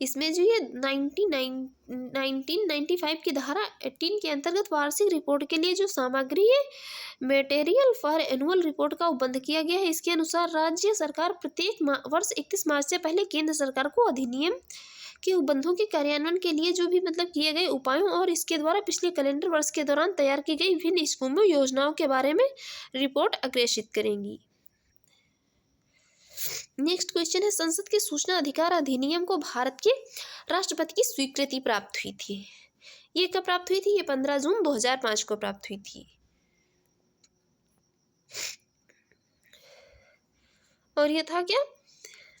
इसमें जो ये 1995 की धारा 18 के अंतर्गत वार्षिक रिपोर्ट के लिए जो सामग्री है, मटेरियल फॉर एनुअल रिपोर्ट का उपबंध किया गया है। इसके अनुसार राज्य सरकार प्रत्येक वर्ष 31 मार्च से पहले केंद्र सरकार को अधिनियम के उपबंधों के कार्यान्वयन के लिए जो भी मतलब किए गए उपायों और इसके द्वारा पिछले कैलेंडर वर्ष के दौरान तैयार की गई विभिन्न स्कीमों योजनाओं के बारे में रिपोर्ट अग्रेषित करेंगी। नेक्स्ट क्वेश्चन है, संसद के सूचना अधिकार अधिनियम को भारत के राष्ट्रपति की स्वीकृति प्राप्त हुई थी। ये कब प्राप्त हुई थी? ये 15 जून 2005 को प्राप्त हुई थी। और ये था क्या?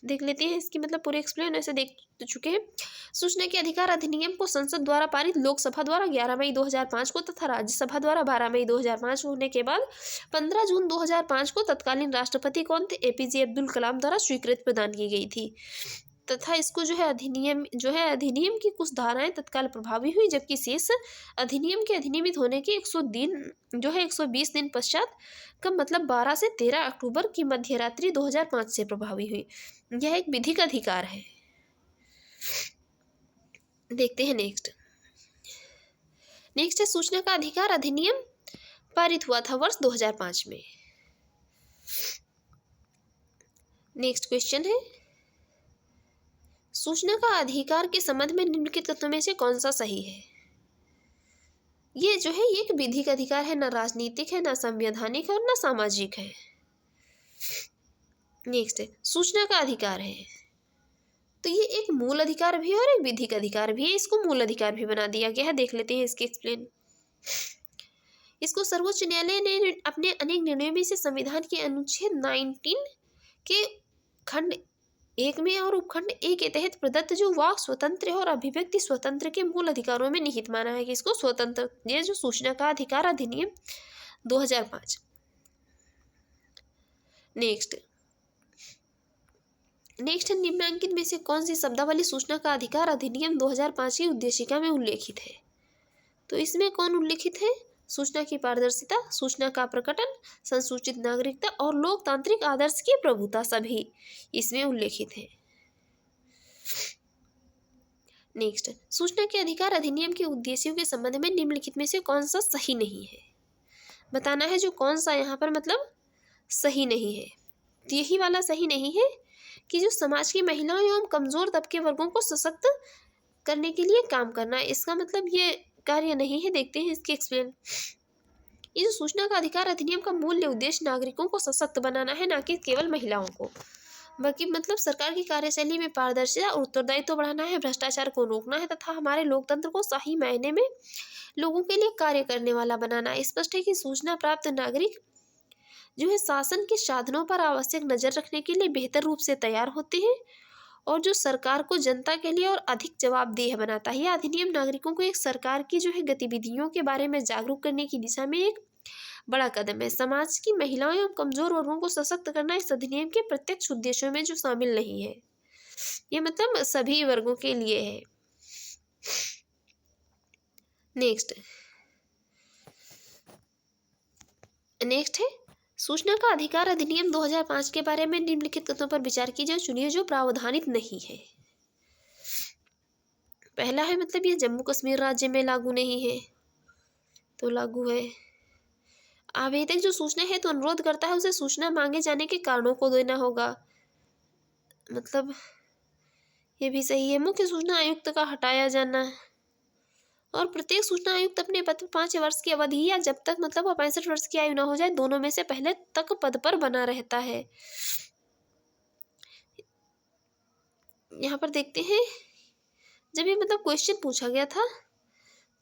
देख लेते हैं इसकी मतलब पूरे एक्सप्लेन ऐसे देख चुके हैं। सूचना के अधिकार अधिनियम को संसद द्वारा पारित, लोकसभा द्वारा 11 मई 2005 को तथा राज्यसभा द्वारा 12 मई 2005 होने के बाद 15 जून 2005 को तत्कालीन राष्ट्रपति कौन थे? APJ अब्दुल कलाम द्वारा स्वीकृति प्रदान की गई थी तथा इसको जो है अधिनियम की कुछ धाराएं तत्काल प्रभावी हुई, जबकि शेष अधिनियम के अधिनियमित होने के 120 दिन पश्चात कब मतलब 12 से 13 अक्टूबर की मध्यरात्रि 2005 से प्रभावी हुई। यह एक विधिक अधिकार है। देखते हैं नेक्स्ट है, सूचना का अधिकार अधिनियम पारित हुआ था वर्ष 2005 में। नेक्स्ट क्वेश्चन है, सूचना का अधिकार के संबंध में निम्नलिखित तथ्यों में से कौन सा सही है? ये जो है ये एक विधिक अधिकार है, ना राजनीतिक है, ना संवैधानिक है और ना सामाजिक है। नेक्स्ट है, सूचना का अधिकार है तो ये एक मूल अधिकार भी है और एक विधिक अधिकार भी है। इसको मूल अधिकार भी बना दिया गया है। देख लेते हैं इसके एक्सप्लेन। इसको सर्वोच्च न्यायालय ने अपने अनेक निर्णयों में से संविधान के अनुच्छेद 19 के खंड 1 में और उपखंड 1 के तहत प्रदत्त जो वाक स्वतंत्र और अभिव्यक्ति स्वतंत्र के मूल अधिकारों में निहित माना है कि इसको स्वतंत्र, ये जो सूचना का अधिकार अधिनियम 2005। नेक्स्ट निम्नांकित में से कौन सी शब्दावली सूचना का अधिकार अधिनियम 2005 की उद्देशिका में उल्लेखित है? तो इसमें कौन उल्लेखित है? सूचना की पारदर्शिता, सूचना का प्रकटन, संसूचित नागरिकता और लोकतांत्रिक आदर्श की प्रभुता सभी इसमें उल्लेखित है। नेक्स्ट, सूचना के अधिकार अधिनियम के उद्देश्यों के संबंध में निम्नलिखित में से कौन सा सही नहीं है? बताना है जो कौन सा यहाँ पर मतलब सही नहीं है। यही वाला सही नहीं है कि जो समाज की महिलाओं एवं कमजोर तबके वर्गों को सशक्त करने के लिए काम करना, इसका मतलब ये कार्य नहीं है। देखते हैं इसकी एक्सप्लेन। ये जो सूचना का अधिकार अधिनियम का मूल उद्देश्य नागरिकों को सशक्त बनाना है, ना कि केवल महिलाओं को, बल्कि मतलब सरकार की कार्यशैली में पारदर्शिता और उत्तरदायित्व बढ़ाना है, भ्रष्टाचार को रोकना है तथा हमारे लोकतंत्र को सही मायने में लोगों के लिए कार्य करने वाला बनाना। स्पष्ट है कि सूचना प्राप्त नागरिक जो है शासन के साधनों पर आवश्यक नजर रखने के लिए बेहतर रूप से तैयार होते हैं और जो सरकार को जनता के लिए और अधिक जवाबदेह बनाता है। यह अधिनियम नागरिकों को एक सरकार की जो है गतिविधियों के बारे में जागरूक करने की दिशा में एक बड़ा कदम है। समाज की महिलाओं एवं कमजोर वर्गों को सशक्त करना इस अधिनियम के प्रत्यक्ष उद्देश्यों में जो शामिल नहीं है। ये मतलब सभी वर्गों के लिए है। नेक्स्ट है सूचना का अधिकार अधिनियम 2005 के बारे में निम्नलिखित कथनों पर विचार कीजिए, चुनिए जो प्रावधानित नहीं है। पहला है मतलब ये जम्मू कश्मीर राज्य में लागू नहीं है, तो लागू है। आवेदक जो सूचना है तो अनुरोध करता है, उसे सूचना मांगे जाने के कारणों को देना होगा, मतलब ये भी सही है। मुख्य सूचना आयुक्त का हटाया जाना, और प्रत्येक सूचना आयुक्त अपने पद पर 5 वर्ष की अवधि या जब तक मतलब 65 वर्ष की आयु न हो जाए, दोनों में से पहले तक पद पर बना रहता है। यहाँ पर देखते हैं जब ये मतलब क्वेश्चन पूछा गया था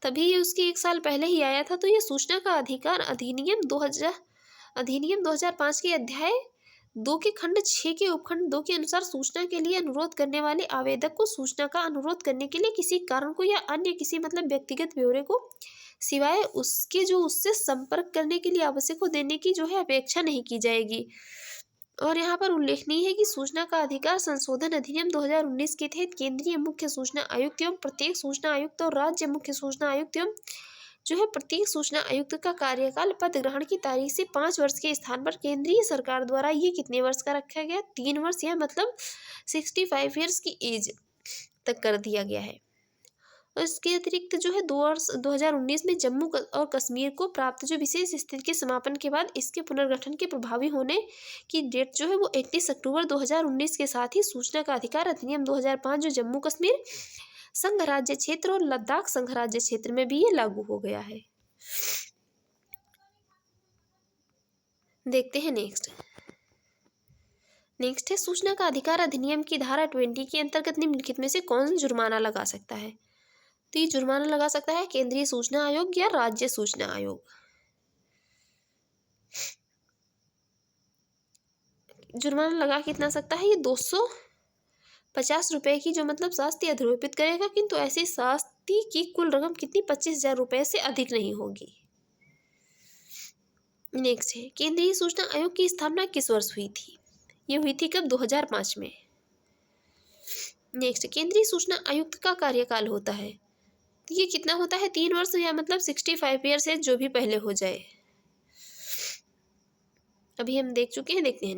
तभी ये उसके 1 साल पहले ही आया था। तो ये सूचना का अधिकार अधिनियम 2005 के अध्याय 2 के खंड 6 के उपखंड 2 के अनुसार सूचना के लिए अनुरोध करने वाले आवेदक को सूचना का अनुरोध करने के लिए किसी कारण को या अन्य किसी मतलब व्यक्तिगत ब्यौरे को सिवाय उसके जो उससे संपर्क करने के लिए आवश्यक हो देने की जो है अपेक्षा नहीं की जाएगी। और यहाँ पर उल्लेखनीय है कि सूचना का अधिकार संशोधन अधिनियम 2019 के तहत केंद्रीय मुख्य सूचना आयुक्त एवं प्रत्येक सूचना आयुक्त और राज्य मुख्य सूचना आयुक्त एवं जो है प्रत्येक सूचना आयुक्त का कार्यकाल पद ग्रहण की तारीख से 5 वर्ष के स्थान पर केंद्रीय सरकार द्वारा ये कितने वर्ष का रखा गया, 3 वर्ष, या मतलब 65 ईयर्स की एज तक कर दिया गया है। और इसके अतिरिक्त जो है 2019 में जम्मू और कश्मीर को प्राप्त जो विशेष स्थिति के समापन के बाद इसके पुनर्गठन के प्रभावी होने की डेट जो है वो 31 अक्टूबर 2019 के साथ ही सूचना का अधिकार अधिनियम 2005 जो जम्मू कश्मीर संघ राज्य क्षेत्र और लद्दाख संघ राज्य क्षेत्र में भी ये लागू हो गया है। देखते हैं नेक्स्ट है सूचना का अधिकार अधिनियम की धारा 20 के अंतर्गत निम्नलिखित में से कौन जुर्माना लगा सकता है। तो ये जुर्माना लगा सकता है केंद्रीय सूचना आयोग या राज्य सूचना आयोग। जुर्माना लगा कितना सकता है, ये 250 रुपए की जो मतलब शास्ति अधिरोपित करेगा, किंतु ऐसी शास्ति की कुल रकम कितनी 25,000 रुपए से अधिक नहीं होगी। नेक्स्ट है केंद्रीय सूचना आयोग की स्थापना किस वर्ष हुई थी। ये हुई थी कब, 2005 में। नेक्स्ट केंद्रीय सूचना आयुक्त का कार्यकाल होता है, ये कितना होता है, 3 वर्ष, या मतलब 65 ईयर से जो भी पहले हो जाए। अभी हम देख चुके हैं। देखते हैं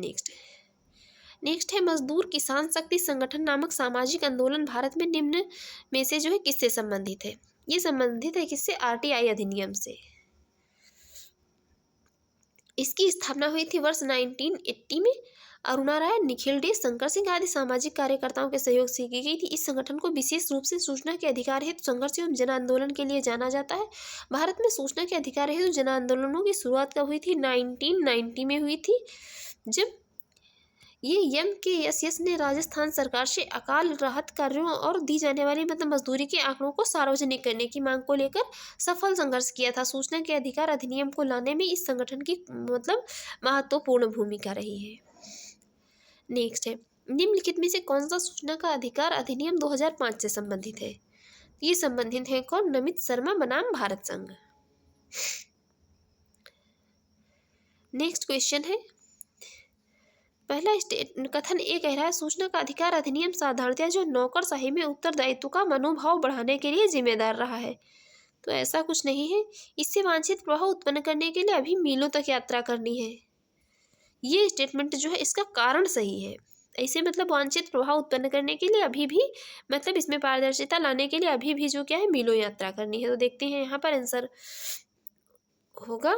नेक्स्ट है मजदूर किसान शक्ति संगठन नामक सामाजिक आंदोलन भारत में निम्न में से जो है किससे संबंधित है। ये संबंधित है किससे, आरटीआई अधिनियम से। इसकी स्थापना हुई थी वर्ष 1980 में। अरुणा राय, निखिल डे, शंकर सिंह आदि सामाजिक कार्यकर्ताओं के सहयोग से की गई थी। इस संगठन को विशेष रूप से सूचना के अधिकार हेतु संघर्ष एवं जन आंदोलन के लिए जाना जाता है। भारत में सूचना के अधिकार हेतु जन आंदोलनों की शुरुआत कब हुई थी, 1990 में हुई थी, जब ये MKSS ने राजस्थान सरकार से अकाल राहत कार्यों और दी जाने वाली मतलब मजदूरी के आंकड़ों को सार्वजनिक करने की मांग को लेकर सफल संघर्ष किया था। सूचना के अधिकार अधिनियम को लाने में इस संगठन की मतलब महत्वपूर्ण भूमिका रही है। नेक्स्ट है निम्नलिखित में से कौन सा सूचना का अधिकार अधिनियम 2005 से संबंधित है। ये संबंधित है कौन, नमित शर्मा बनाम भारत संघ। नेक्स्ट क्वेश्चन है, पहला कथन ए कह रहा है सूचना का अधिकार अधिनियम साधारणतया जो नौकरशाही में उत्तरदायित्व का मनोभाव बढ़ाने के लिए जिम्मेदार रहा है। तो ऐसा कुछ नहीं है। इससे वांछित प्रभाव उत्पन्न करने के लिए अभी मीलों तक यात्रा करनी है। ये स्टेटमेंट जो है इसका कारण सही है। ऐसे मतलब वांछित प्रभाव उत्पन्न करने के लिए अभी भी मतलब इसमें पारदर्शिता लाने के लिए अभी भी जो क्या है, मीलों यात्रा करनी है। तो देखते हैं यहाँ पर आंसर होगा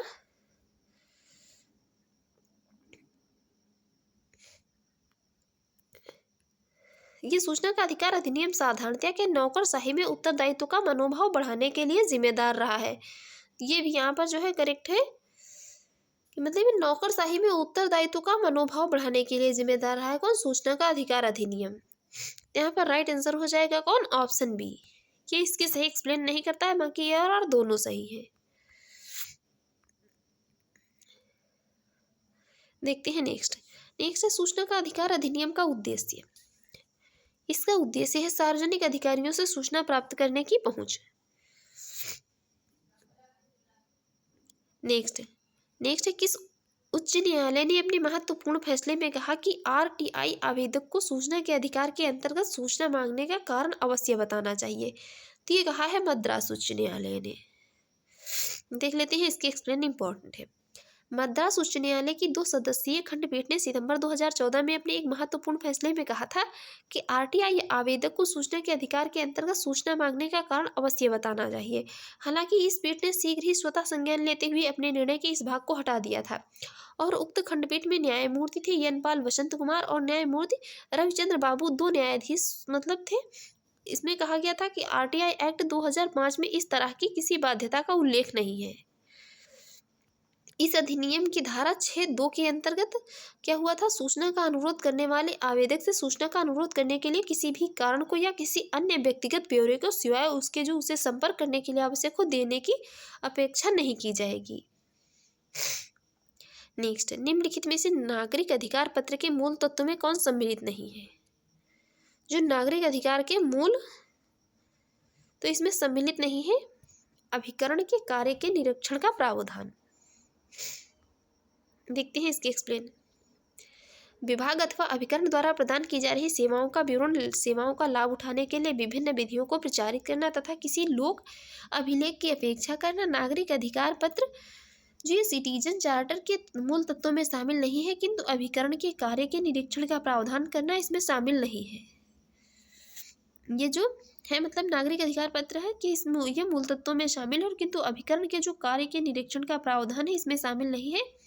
ये सूचना का अधिकार अधिनियम साधारणतया के नौकरशाही में उत्तरदायित्व का मनोभाव बढ़ाने के लिए जिम्मेदार रहा है। ये भी यहाँ पर जो है करेक्ट है कि मतलब ये नौकरशाही में उत्तरदायित्व का मनोभाव बढ़ाने के लिए जिम्मेदार रहा है कौन? सूचना का अधिकार अधिनियम। यहाँ पर राइट आंसर हो जाएगा कौन? Option B. ये इसके सही एक्सप्लेन नहीं करता है, बाकी ये और दोनों सही है। देखते हैं नेक्स्ट है सूचना का अधिकार अधिनियम का उद्देश्य। इसका उद्देश्य है सार्वजनिक अधिकारियों से सूचना प्राप्त करने की पहुंच। नेक्स्ट है किस उच्च न्यायालय ने अपने महत्वपूर्ण फैसले में कहा कि आरटीआई आवेदक को सूचना के अधिकार के अंतर्गत सूचना मांगने का कारण अवश्य बताना चाहिए? तो ये कहा है मद्रास उच्च न्यायालय ने। देख लेते हैं, इसकी एक्सप्लेन इंपॉर्टेंट है। मद्रास उच्च न्यायालय की 2 सदस्यीय खंडपीठ ने सितंबर 2014 में अपने एक महत्वपूर्ण फैसले में कहा था कि आरटीआई आवेदक को सूचना के अधिकार के अंतर्गत सूचना मांगने का कारण अवश्य बताना चाहिए। हालांकि इस पीठ ने शीघ्र ही स्वतः संज्ञान लेते हुए अपने निर्णय के इस भाग को हटा दिया था और उक्त खंडपीठ में न्यायमूर्ति थे यनपाल वसंत कुमार और न्यायमूर्ति रविचंद्र बाबू 2 न्यायाधीश मतलब थे। इसमें कहा गया था कि आरटीआई एक्ट 2005 में इस तरह की किसी बाध्यता का उल्लेख नहीं है। इस अधिनियम की धारा 6(2) के अंतर्गत क्या हुआ था? सूचना का अनुरोध करने वाले आवेदक से सूचना का अनुरोध करने के लिए किसी भी कारण को या किसी अन्य व्यक्तिगत ब्यौरे को सिवाय उसके जो उसे संपर्क करने के लिए आवश्यक हो देने की अपेक्षा नहीं की जाएगी। नेक्स्ट, निम्नलिखित में से नागरिक अधिकार पत्र के मूल तत्व में कौन सम्मिलित नहीं है? जो नागरिक अधिकार के मूल तो इसमें सम्मिलित नहीं है अभिकरण के कार्य के निरीक्षण का प्रावधान। देखते हैं इसके एक्सप्लेन। विभाग अथवा अभिकरण द्वारा प्रदान की जा रही सेवाओं का विवरण, सेवाओं का लाभ उठाने के लिए विभिन्न विधियों को प्रचारित करना तथा किसी लोक अभिलेख की अपेक्षा करना नागरिक अधिकार पत्र जो ये सिटीजन चार्टर के मूल तत्वों में शामिल नहीं है, किंतु अभिकरण के कार्य के निरीक्षण का प्रावधान करना इसमें शामिल नहीं है। ये जो है मतलब नागरिक अधिकार पत्र है कि इसमें ये मूल तत्वों में शामिल है और किंतु अभिकरण के जो कार्य के निरीक्षण का प्रावधान है इसमें शामिल नहीं है।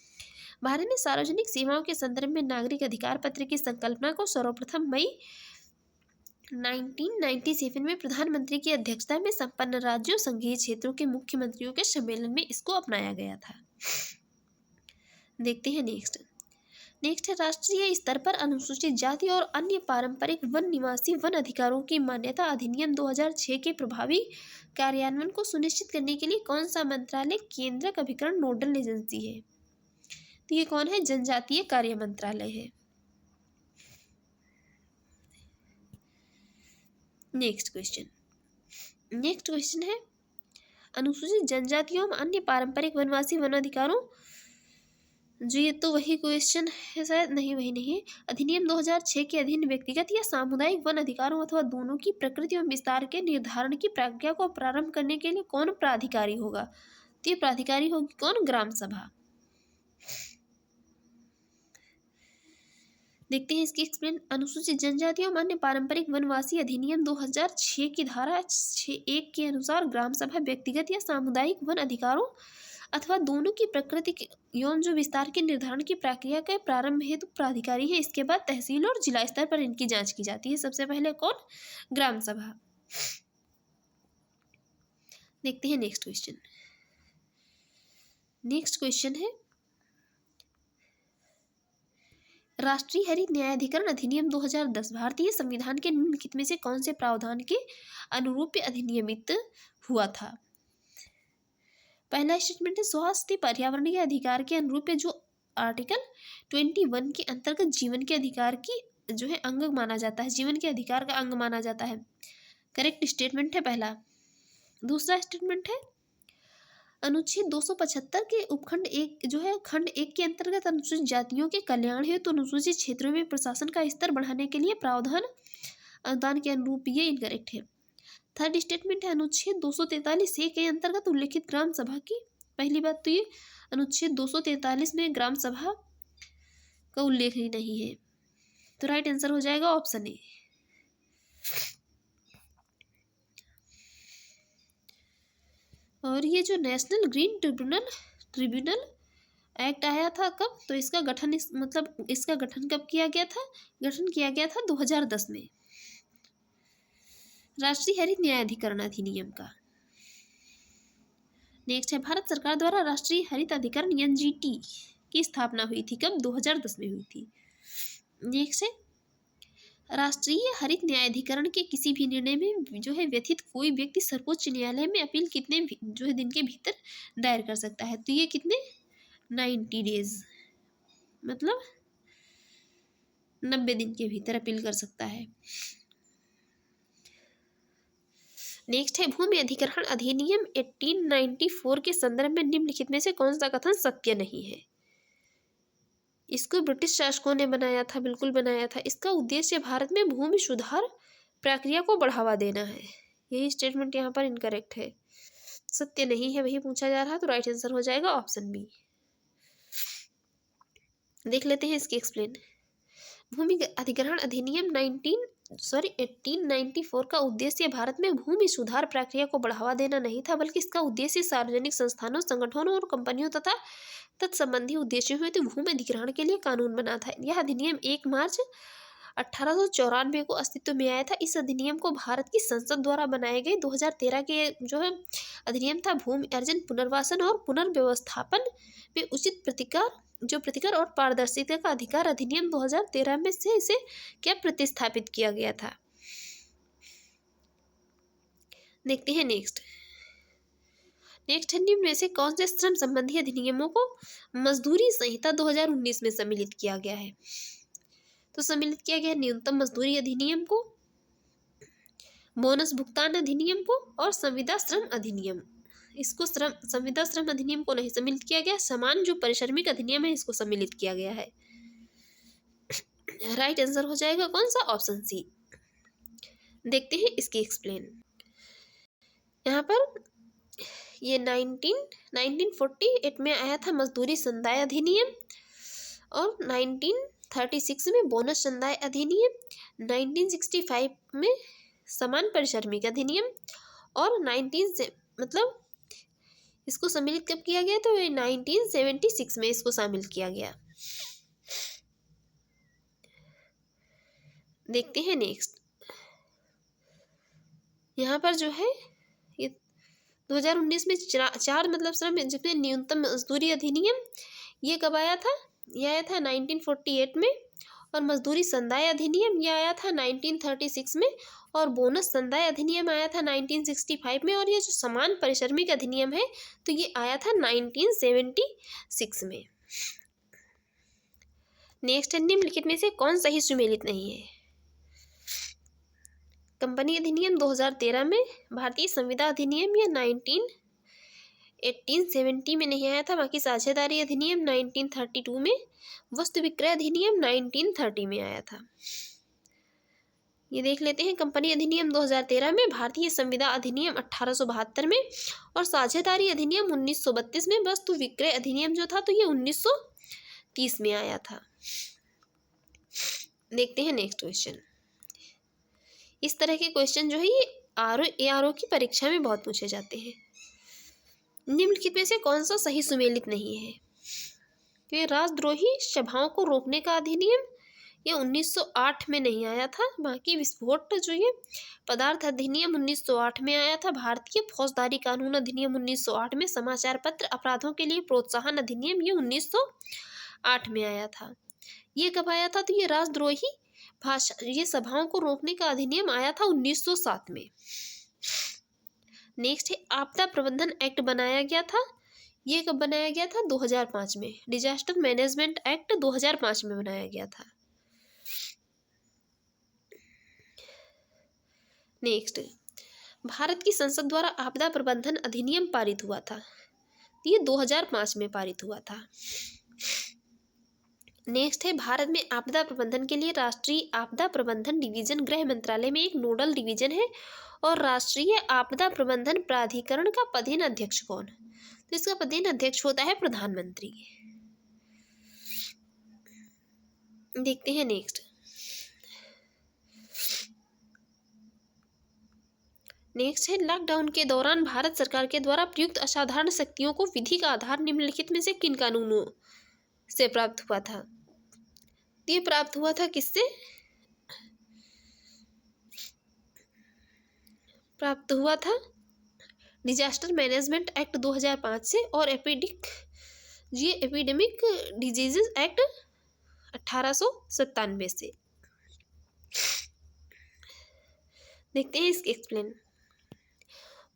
भारत ने सार्वजनिक सेवाओं के संदर्भ में नागरिक अधिकार पत्र की संकल्पना को सर्वप्रथम मई 1997 में प्रधानमंत्री की अध्यक्षता में संपन्न राज्यों संघीय क्षेत्रों के मुख्यमंत्रियों के सम्मेलन में इसको अपनाया गया था। देखते हैं नेक्स्ट है राष्ट्रीय स्तर पर अनुसूचित जाति और अन्य पारंपरिक वन निवासी वन अधिकारों की मान्यता अधिनियम 2006 के प्रभावी कार्यान्वयन को सुनिश्चित करने के लिए कौन सा मंत्रालय केंद्रक अभिकरण नोडल एजेंसी है? तो ये कौन है? जनजातीय कार्य मंत्रालय है। नेक्स्ट क्वेश्चन है अनुसूचित जनजातियों में अन्य पारंपरिक वनवासी वन अधिकारों जो ये तो वही क्वेश्चन है शायद वही नहीं है। अधिनियम 2006 के अधीन व्यक्तिगत या सामुदायिक वन अधिकारों अथवा दोनों की प्रकृति एवं विस्तार के निर्धारण की प्रक्रिया को प्रारंभ करने के लिए कौन प्राधिकारी होगा? तो ये प्राधिकारी होगी कौन? ग्राम सभा। देखते हैं इसकी एक्सप्लेन। अनुसूचित जनजातियों में अन्य पारंपरिक वनवासी अधिनियम 2006 की धारा 6(1) के अनुसार ग्राम सभा व्यक्तिगत या सामुदायिक वन अधिकारों अथवा दोनों की प्रकृति एवं जो विस्तार के निर्धारण की प्रक्रिया के प्रारंभ हेतु प्राधिकारी है। इसके बाद तहसील और जिला स्तर पर इनकी जांच की जाती है। सबसे पहले कौन? ग्राम सभा। देखते हैं नेक्स्ट क्वेश्चन है राष्ट्रीय हरित न्यायाधिकरण अधिनियम 2010 भारतीय संविधान के निम्नलिखित में से कौन से प्रावधान के अनुरूप अधिनियमित हुआ था? पहला स्टेटमेंट है स्वास्थ्य पर्यावरणीय अधिकार के अनुरूप जो आर्टिकल 21 के अंतर्गत जीवन के अधिकार की जो है अंग माना जाता है, जीवन के अधिकार का अंग माना जाता है। करेक्ट स्टेटमेंट है पहला। दूसरा स्टेटमेंट है अनुच्छेद 275 के उपखंड 1 जो है खंड 1 के अंतर्गत अनुसूचित जातियों के कल्याण हेतु तो अनुसूचित क्षेत्रों में प्रशासन का स्तर बढ़ाने के लिए प्रावधान अनुदान के अनुरूप ये इनकरेक्ट है। थर्ड स्टेटमेंट है अनुच्छेद 243 के अंतर्गत उल्लिखित ग्राम सभा की पहली बात तो ये अनुच्छेद 243 में ग्राम सभा का उल्लेख ही नहीं है, तो राइट आंसर हो जाएगा ऑप्शन ए। और ये जो नेशनल ग्रीन ट्रिब्यूनल एक्ट आया था कब, तो इसका गठन मतलब इसका गठन कब किया गया था, गठन किया गया था 2010 में, राष्ट्रीय हरित न्यायाधिकरण अधिनियम का। नेक्स्ट है, भारत सरकार द्वारा राष्ट्रीय हरित अधिकरण एनजीटी की स्थापना हुई थी कब, 2010 में हुई थी। नेक्स्ट है, राष्ट्रीय हरित न्यायाधिकरण के किसी भी निर्णय में जो है व्यथित कोई व्यक्ति सर्वोच्च न्यायालय में अपील कितने जो है दिन के भीतर दायर कर सकता है, तो ये कितने 90 डेज, मतलब 90 दिन के भीतर अपील कर सकता है। नेक्स्ट है, भूमि अधिग्रहण अधिनियम 1894 के संदर्भ में निम्नलिखित में से कौन सा कथन सत्य नहीं है। इसको ब्रिटिश शासकों ने बनाया था, बिल्कुल बनाया था। इसका उद्देश्य भारत में भूमि सुधार प्रक्रिया को बढ़ावा देना है। यही स्टेटमेंट यहाँ पर इनकरेक्ट है, सत्य नहीं है, वही पूछा जा रहा, तो राइट आंसर हो जाएगा ऑप्शन बी। देख लेते हैं इसकी एक्सप्लेन। भूमि अधिग्रहण अधिनियम 1894 का उद्देश्य भारत में भूमि सुधार प्रक्रिया को बढ़ावा देना नहीं था, बल्कि इसका उद्देश्य सार्वजनिक संस्थानों, संगठनों और कंपनियों तथा तत्संबंधी उद्देश्यों हेतु भूमि अधिग्रहण के लिए कानून बना था। यह अधिनियम 1 मार्च 1894 को अस्तित्व में आया था। इस अधिनियम को भारत की संसद द्वारा बनाए गए 2013 के जो है अधिनियम था, भूमि अर्जन, पुनर्वासन और पुनर्व्यवस्थापन में उचित प्रतिकर और पारदर्शिता का अधिकार अधिनियम 2013 में से इसे क्या प्रतिस्थापित किया गया था। देखते हैं नेक्स्ट निम्न में से कौन से श्रम संबंधी अधिनियमों को मजदूरी संहिता 2019 में सम्मिलित किया गया है, तो सम्मिलित किया गया न्यूनतम मजदूरी अधिनियम को, बोनस भुगतान अधिनियम को और संविदा श्रम अधिनियम। इसको संविदा श्रम अधिनियम को नहीं सम्मिलित किया गया, समान जो परिश्रमिक अधिनियम है इसको सम्मिलित किया गया है। राइट आंसर हो जाएगा कौन सा, ऑप्शन सी। देखते हैं इसकी एक्सप्लेन। यहाँ पर ये 1948 में आया था मजदूरी संदाय अधिनियम, और 1936 में बोनस संदाय अधिनियम, 1965 में समान परिश्रमिक अधिनियम, और मतलब इसको सम्मिलित कब किया गया, तो 1976 में इसको शामिल किया गया। देखते हैं नेक्स्ट। यहाँ पर जो है ये 2019 में चार मतलब श्रम जिसमें न्यूनतम मजदूरी अधिनियम ये कब आया था, ये आया था 1948 में, और मजदूरी संदाय अधिनियम ये आया था 1936 में, और बोनस संदाय अधिनियम आया था 1965 में, और ये जो समान परिश्रमिक अधिनियम है तो ये आया था 1976 में। नेक्स्ट, निम्नलिखित में से कौन सही सुमेलित नहीं है। कंपनी अधिनियम 2013 में, भारतीय संविदा अधिनियम या 1870 में नहीं आया था, बाकी साझेदारी अधिनियम 1932 में, वस्तु विक्रय अधिनियम 1930 में आया था। ये देख लेते हैं, कंपनी अधिनियम 2013 में, भारतीय संविदा अधिनियम 1872 में, और साझेदारी अधिनियम 1932 में, वस्तु विक्रय अधिनियम जो था तो ये 1930 में आया था। देखते हैं नेक्स्ट क्वेश्चन। इस तरह के क्वेश्चन जो है ये ARO की परीक्षा में बहुत पूछे जाते हैं। निम्नलिखित में से कौन सा सही सुमेलित नहीं है। तो राजद्रोही सभाओं को रोकने का अधिनियम ये 1908 में नहीं आया था, बाकी विस्फोट जो ये पदार्थ अधिनियम 1908 में आया था। भारतीय फौजदारी कानून अधिनियम 1908 में, समाचार पत्र अपराधों के लिए प्रोत्साहन अधिनियम ये 1908 में आया था। ये कब आया था, तो ये राजद्रोही भाषा ये सभाओं को रोकने का अधिनियम आया था 1907 में। नेक्स्ट है, आपदा प्रबंधन एक्ट बनाया गया था, ये कब बनाया गया था, 2005 में। डिजास्टर मैनेजमेंट एक्ट 2005 में बनाया गया था। नेक्स्ट, भारत की संसद द्वारा आपदा प्रबंधन अधिनियम पारित हुआ था, ये 2005 में पारित हुआ था। नेक्स्ट है, भारत में आपदा प्रबंधन के लिए राष्ट्रीय आपदा प्रबंधन डिवीजन गृह मंत्रालय में एक नोडल डिवीजन है, और राष्ट्रीय आपदा प्रबंधन प्राधिकरण का पदेन अध्यक्ष कौन, तो इसका पदेन अध्यक्ष होता है प्रधानमंत्री। देखते हैं नेक्स्ट। नेक्स्ट है लॉकडाउन के दौरान भारत सरकार के द्वारा प्रयुक्त असाधारण शक्तियों को विधि का आधार निम्नलिखित में से किन कानूनों से प्राप्त हुआ था? ये प्राप्त हुआ था किससे? प्राप्त हुआ था डिजास्टर मैनेजमेंट एक्ट 2005 से और एपिडेमिक डिजीजेस एक्ट 1897 से। देखते हैं इसके एक्सप्लेन।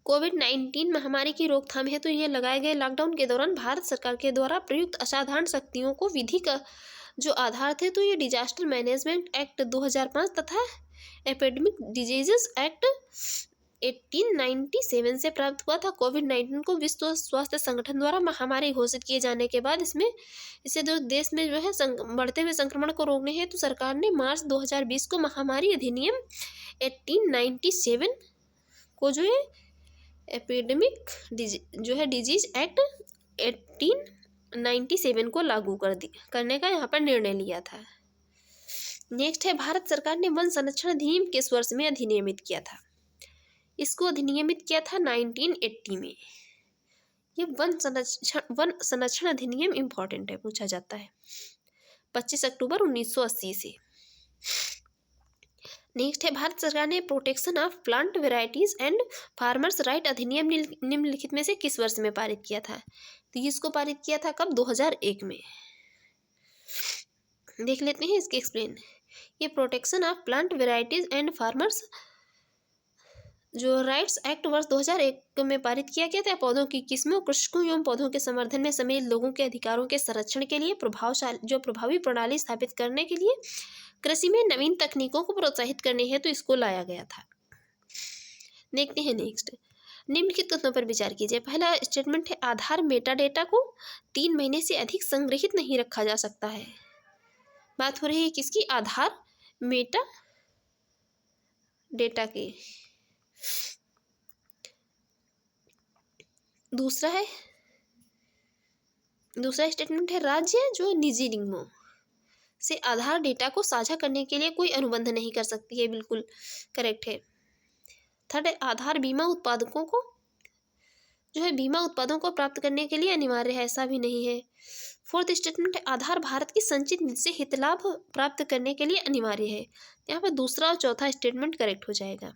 कोविड-19 महामारी की रोकथाम हेतु यह लगाए गए लॉकडाउन के दौरान भारत सरकार के द्वारा प्रयुक्त असाधारण शक्तियों को विधि का जो आधार थे तो ये डिजास्टर मैनेजमेंट एक्ट 2005 तथा एपिडेमिक डिजीजेस एक्ट 1897 से प्राप्त हुआ था। कोविड-19 को विश्व स्वास्थ्य संगठन द्वारा महामारी घोषित किए जाने के बाद इसे जो देश में जो है बढ़ते हुए संक्रमण को रोकने हेतु सरकार ने मार्च 2020 को महामारी अधिनियम 1897 को जो है एपिडेमिक डिजीज एक्ट 1897 को लागू करने का यहाँ पर निर्णय लिया था। नेक्स्ट है भारत सरकार ने वन संरक्षण अधिनियम किस वर्ष में अधिनियमित किया था? इसको अधिनियमित किया था 1980 में। ये वन संरक्षण अधिनियम इम्पॉर्टेंट है, पूछा जाता है 25 अक्टूबर 1980 से। नेक्स्ट है भारत सरकार ने protection of plant varieties and farmers right अधिनियम निम्नलिखित में से किस वर्ष में पारित किया था? तो इसको पारित किया था कब? 2001 में। देख लेते हैं इसके एक्सप्लेन। ये protection of plant varieties and farmers जो राइट्स एक्ट वर्ष 2001 में पारित किया गया था। पौधों की किस्मों, कृषकों एवं पौधों के संवर्धन में समेत लोगों के अधिकारों के संरक्षण के लिए प्रभावी प्रणाली स्थापित करने के लिए कृषि में नवीन तकनीकों को प्रोत्साहित करने हेतु इसको लाया गया था। देखते हैं नेक्स्ट। निम्नलिखित कथनों पर विचार कीजिए। पहला स्टेटमेंट है आधार मेटा डेटा को 3 महीने से अधिक संग्रहित नहीं रखा जा सकता है। बात हो रही है किसकी? आधार मेटा डेटा की। दूसरा स्टेटमेंट है राज्य जो निजी निगमों से आधार डेटा को साझा करने के लिए कोई अनुबंध नहीं कर सकती है। बिल्कुल करेक्ट है। थर्ड है आधार बीमा उत्पादकों को जो है बीमा उत्पादों को प्राप्त करने के लिए अनिवार्य है, ऐसा भी नहीं है। फोर्थ स्टेटमेंट है आधार भारत की संचित निधि से हितलाभ प्राप्त करने के लिए अनिवार्य है। यहाँ पर दूसरा और चौथा स्टेटमेंट करेक्ट हो जाएगा।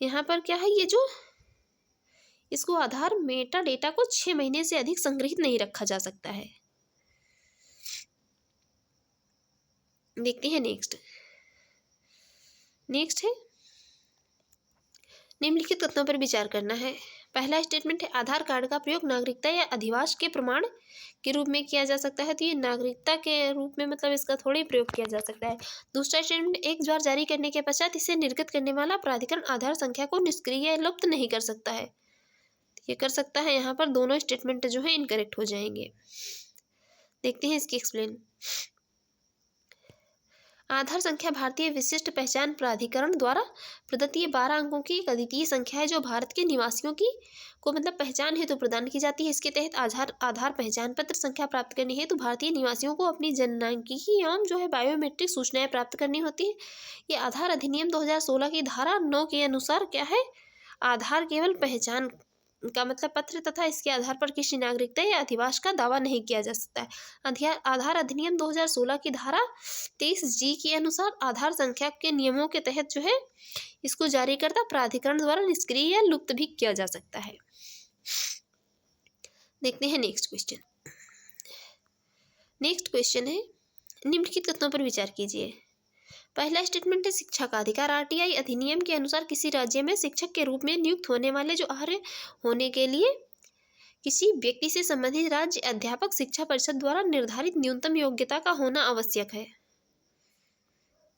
यहाँ पर क्या है? ये जो इसको आधार मेटा डेटा को 6 महीने से अधिक संग्रहित नहीं रखा जा सकता है। देखते हैं नेक्स्ट है निम्नलिखित कथनों पर विचार करना है। पहला स्टेटमेंट है आधार कार्ड का प्रयोग नागरिकता या अधिवास के प्रमाण के रूप में किया जा सकता है। तो ये नागरिकता के रूप में मतलब इसका थोड़ी प्रयोग किया जा सकता है। दूसरा स्टेटमेंट एक बार जारी करने के पश्चात इसे निर्गत करने वाला प्राधिकरण आधार संख्या को निष्क्रिय या लुप्त नहीं कर सकता है। ये कर सकता है। यहाँ पर दोनों स्टेटमेंट जो है इनकरेक्ट हो जाएंगे। देखते हैं इसकी एक्सप्लेन। आधार संख्या भारतीय विशिष्ट पहचान प्राधिकरण द्वारा प्रदत्त 12 अंकों की एक अद्वितीय संख्या है जो भारत के निवासियों की को मतलब पहचान हेतु प्रदान की जाती है। इसके तहत आधार पहचान पत्र संख्या प्राप्त करनी है तो भारतीय निवासियों को अपनी जननांकिकी एवं जो है बायोमेट्रिक सूचनाएं प्राप्त करनी होती है। ये आधार अधिनियम 2016 की धारा 9 के अनुसार क्या है? आधार केवल पहचान का मतलब पत्र तथा इसके आधार पर किसी नागरिकता या अधिवास का दावा नहीं किया जा सकता है। आधार अधिनियम 2016 की धारा 23G के अनुसार आधार संख्या के नियमों के तहत जो है इसको जारीकर्ता प्राधिकरण द्वारा निष्क्रिय या लुप्त भी किया जा सकता है। देखते हैं नेक्स्ट क्वेश्चन है निम्नलिखित कथनों पर विचार कीजिए। पहला स्टेटमेंट है शिक्षा का अधिकार। आरटीआई अधिनियम के अनुसार किसी राज्य में शिक्षक के रूप में नियुक्त होने वाले जो अर्ह होने के लिए किसी व्यक्ति से संबंधित राज्य अध्यापक शिक्षा परिषद द्वारा निर्धारित न्यूनतम योग्यता का होना आवश्यक है।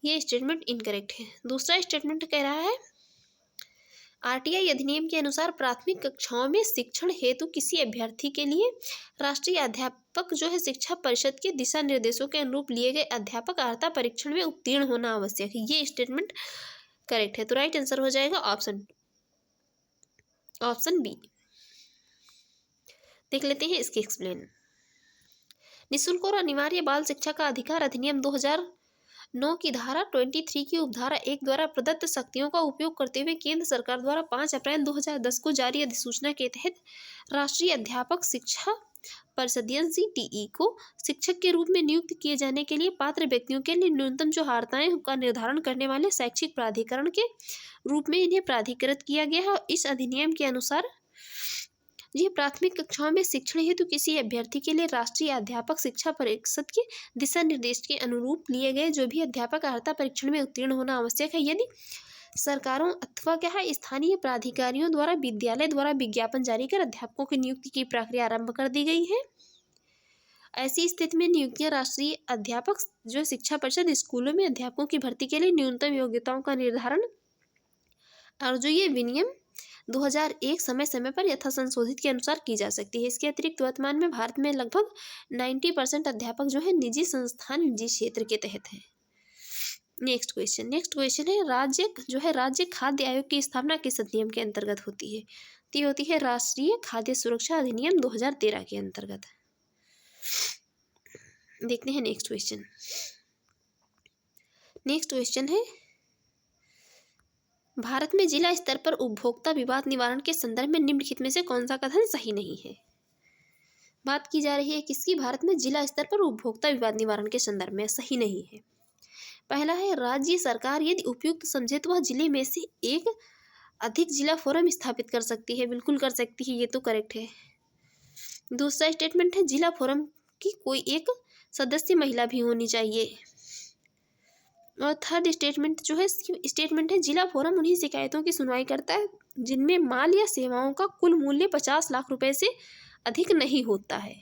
ये स्टेटमेंट इनकरेक्ट है। दूसरा स्टेटमेंट कह रहा है आरटीआई अधिनियम के अनुसार प्राथमिक कक्षाओं में शिक्षण हेतु किसी अभ्यर्थी के लिए राष्ट्रीय अध्यापक जो है शिक्षा परिषद के दिशा निर्देशों के अनुरूप लिए गए अध्यापक अर्हता परीक्षण में उत्तीर्ण होना आवश्यक है। ये स्टेटमेंट करेक्ट है। तो राइट आंसर हो जाएगा ऑप्शन बी। देख लेते हैं इसके एक्सप्लेन। निःशुल्क और अनिवार्य बाल शिक्षा का अधिकार अधिनियम 9 की धारा 23 की उपधारा 1 द्वारा प्रदत्त शक्तियों का उपयोग करते हुए केंद्र सरकार द्वारा 5 अप्रैल 2010 को जारी अधिसूचना के तहत राष्ट्रीय अध्यापक शिक्षा परिषद NCTE को शिक्षक के रूप में नियुक्त किए जाने के लिए पात्र व्यक्तियों के लिए न्यूनतम जो अर्हताएं का निर्धारण करने वाले शैक्षिक प्राधिकरण के रूप में इन्हें प्राधिकृत किया गया है। और इस अधिनियम के अनुसार यह प्राथमिक कक्षाओं में शिक्षण हेतु किसी अभ्यर्थी के लिए राष्ट्रीय अध्यापक शिक्षा परिषद के दिशा निर्देश के अनुरूप लिए गए जो भी अध्यापक अर्हता परीक्षण में उत्तीर्ण होना आवश्यक है। यदि सरकारों अथवा क्या है स्थानीय प्राधिकारियों द्वारा विद्यालय द्वारा विज्ञापन जारी कर अध्यापकों की नियुक्ति की प्रक्रिया आरंभ कर दी गई है। ऐसी स्थिति में नियुक्तियां राष्ट्रीय अध्यापक जो शिक्षा परिषद स्कूलों में अध्यापकों की भर्ती के लिए न्यूनतम योग्यताओं का निर्धारण और जो ये विनियम 2001 समय समय पर यथा संशोधित के अनुसार की जा सकती है। इसके अतिरिक्त वर्तमान में भारत में लगभग 90% अध्यापक जो है निजी संस्थान निजी क्षेत्र के तहत है। नेक्स्ट क्वेश्चन है राज्य खाद्य आयोग की स्थापना किस अधिनियम के अंतर्गत होती है? तो ये होती है राष्ट्रीय खाद्य सुरक्षा अधिनियम 2013 के अंतर्गत। देखते हैं नेक्स्ट क्वेश्चन है भारत में जिला स्तर पर उपभोक्ता विवाद निवारण के संदर्भ में निम्नलिखित में से कौन सा कथन सही नहीं है? बात की जा रही है किसकी? भारत में जिला स्तर पर उपभोक्ता विवाद निवारण के संदर्भ में सही नहीं है। पहला है राज्य सरकार यदि उपयुक्त समझे तो वह जिले में से एक अधिक जिला फोरम स्थापित कर सकती है। बिल्कुल कर सकती है, ये तो करेक्ट है। दूसरा स्टेटमेंट है जिला फोरम की कोई एक सदस्य महिला भी होनी चाहिए। और थर्ड स्टेटमेंट है जिला फोरम उन्हीं शिकायतों की सुनवाई करता है जिनमें माल या सेवाओं का कुल मूल्य 50 लाख रुपए से अधिक नहीं होता है।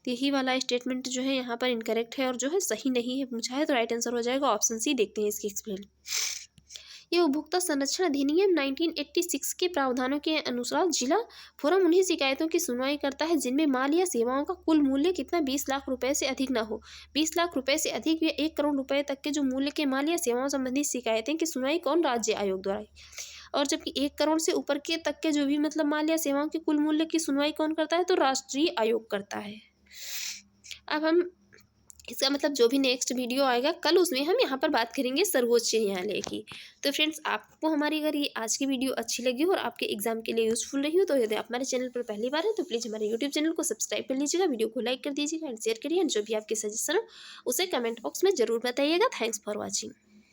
यही वाला स्टेटमेंट जो है यहाँ पर इनकरेक्ट है और जो है सही नहीं है पूछा है, तो राइट आंसर हो जाएगा ऑप्शन सी। देखते हैं इसकी एक्सप्लेन। यह उपभोक्ता संरक्षण अधिनियम 1986 के प्रावधानों के अनुसार जिला फोरम उन्हीं शिकायतों की सुनवाई करता है जिनमें माल या सेवाओं का कुल मूल्य कितना 20 लाख रुपए से अधिक ना हो। 20 लाख रुपए से अधिक या 1 करोड़ रुपए तक के जो मूल्य के माल या सेवाओं संबंधी शिकायतें की सुनवाई कौन? राज्य आयोग द्वारा। और जबकि 1 करोड़ से ऊपर के तक के जो भी मतलब माल या सेवाओं के कुल मूल्य की सुनवाई कौन करता है? तो राष्ट्रीय आयोग करता है। अब हम इसका मतलब जो भी नेक्स्ट वीडियो आएगा कल उसमें हम यहाँ पर बात करेंगे सर्वोच्च न्यायालय की। तो फ्रेंड्स आपको हमारी अगर ये आज की वीडियो अच्छी लगी हो और आपके एग्जाम के लिए यूजफुल रही हो तो यदि आप हमारे चैनल पर पहली बार है तो प्लीज़ हमारे यूट्यूब चैनल को सब्सक्राइब कर लीजिएगा, वीडियो को लाइक कर दीजिएगा एंड शेयर करिए। जो भी आपके सजेशन हो उसे कमेंट बॉक्स में जरूर बताइएगा। Thanks for watching.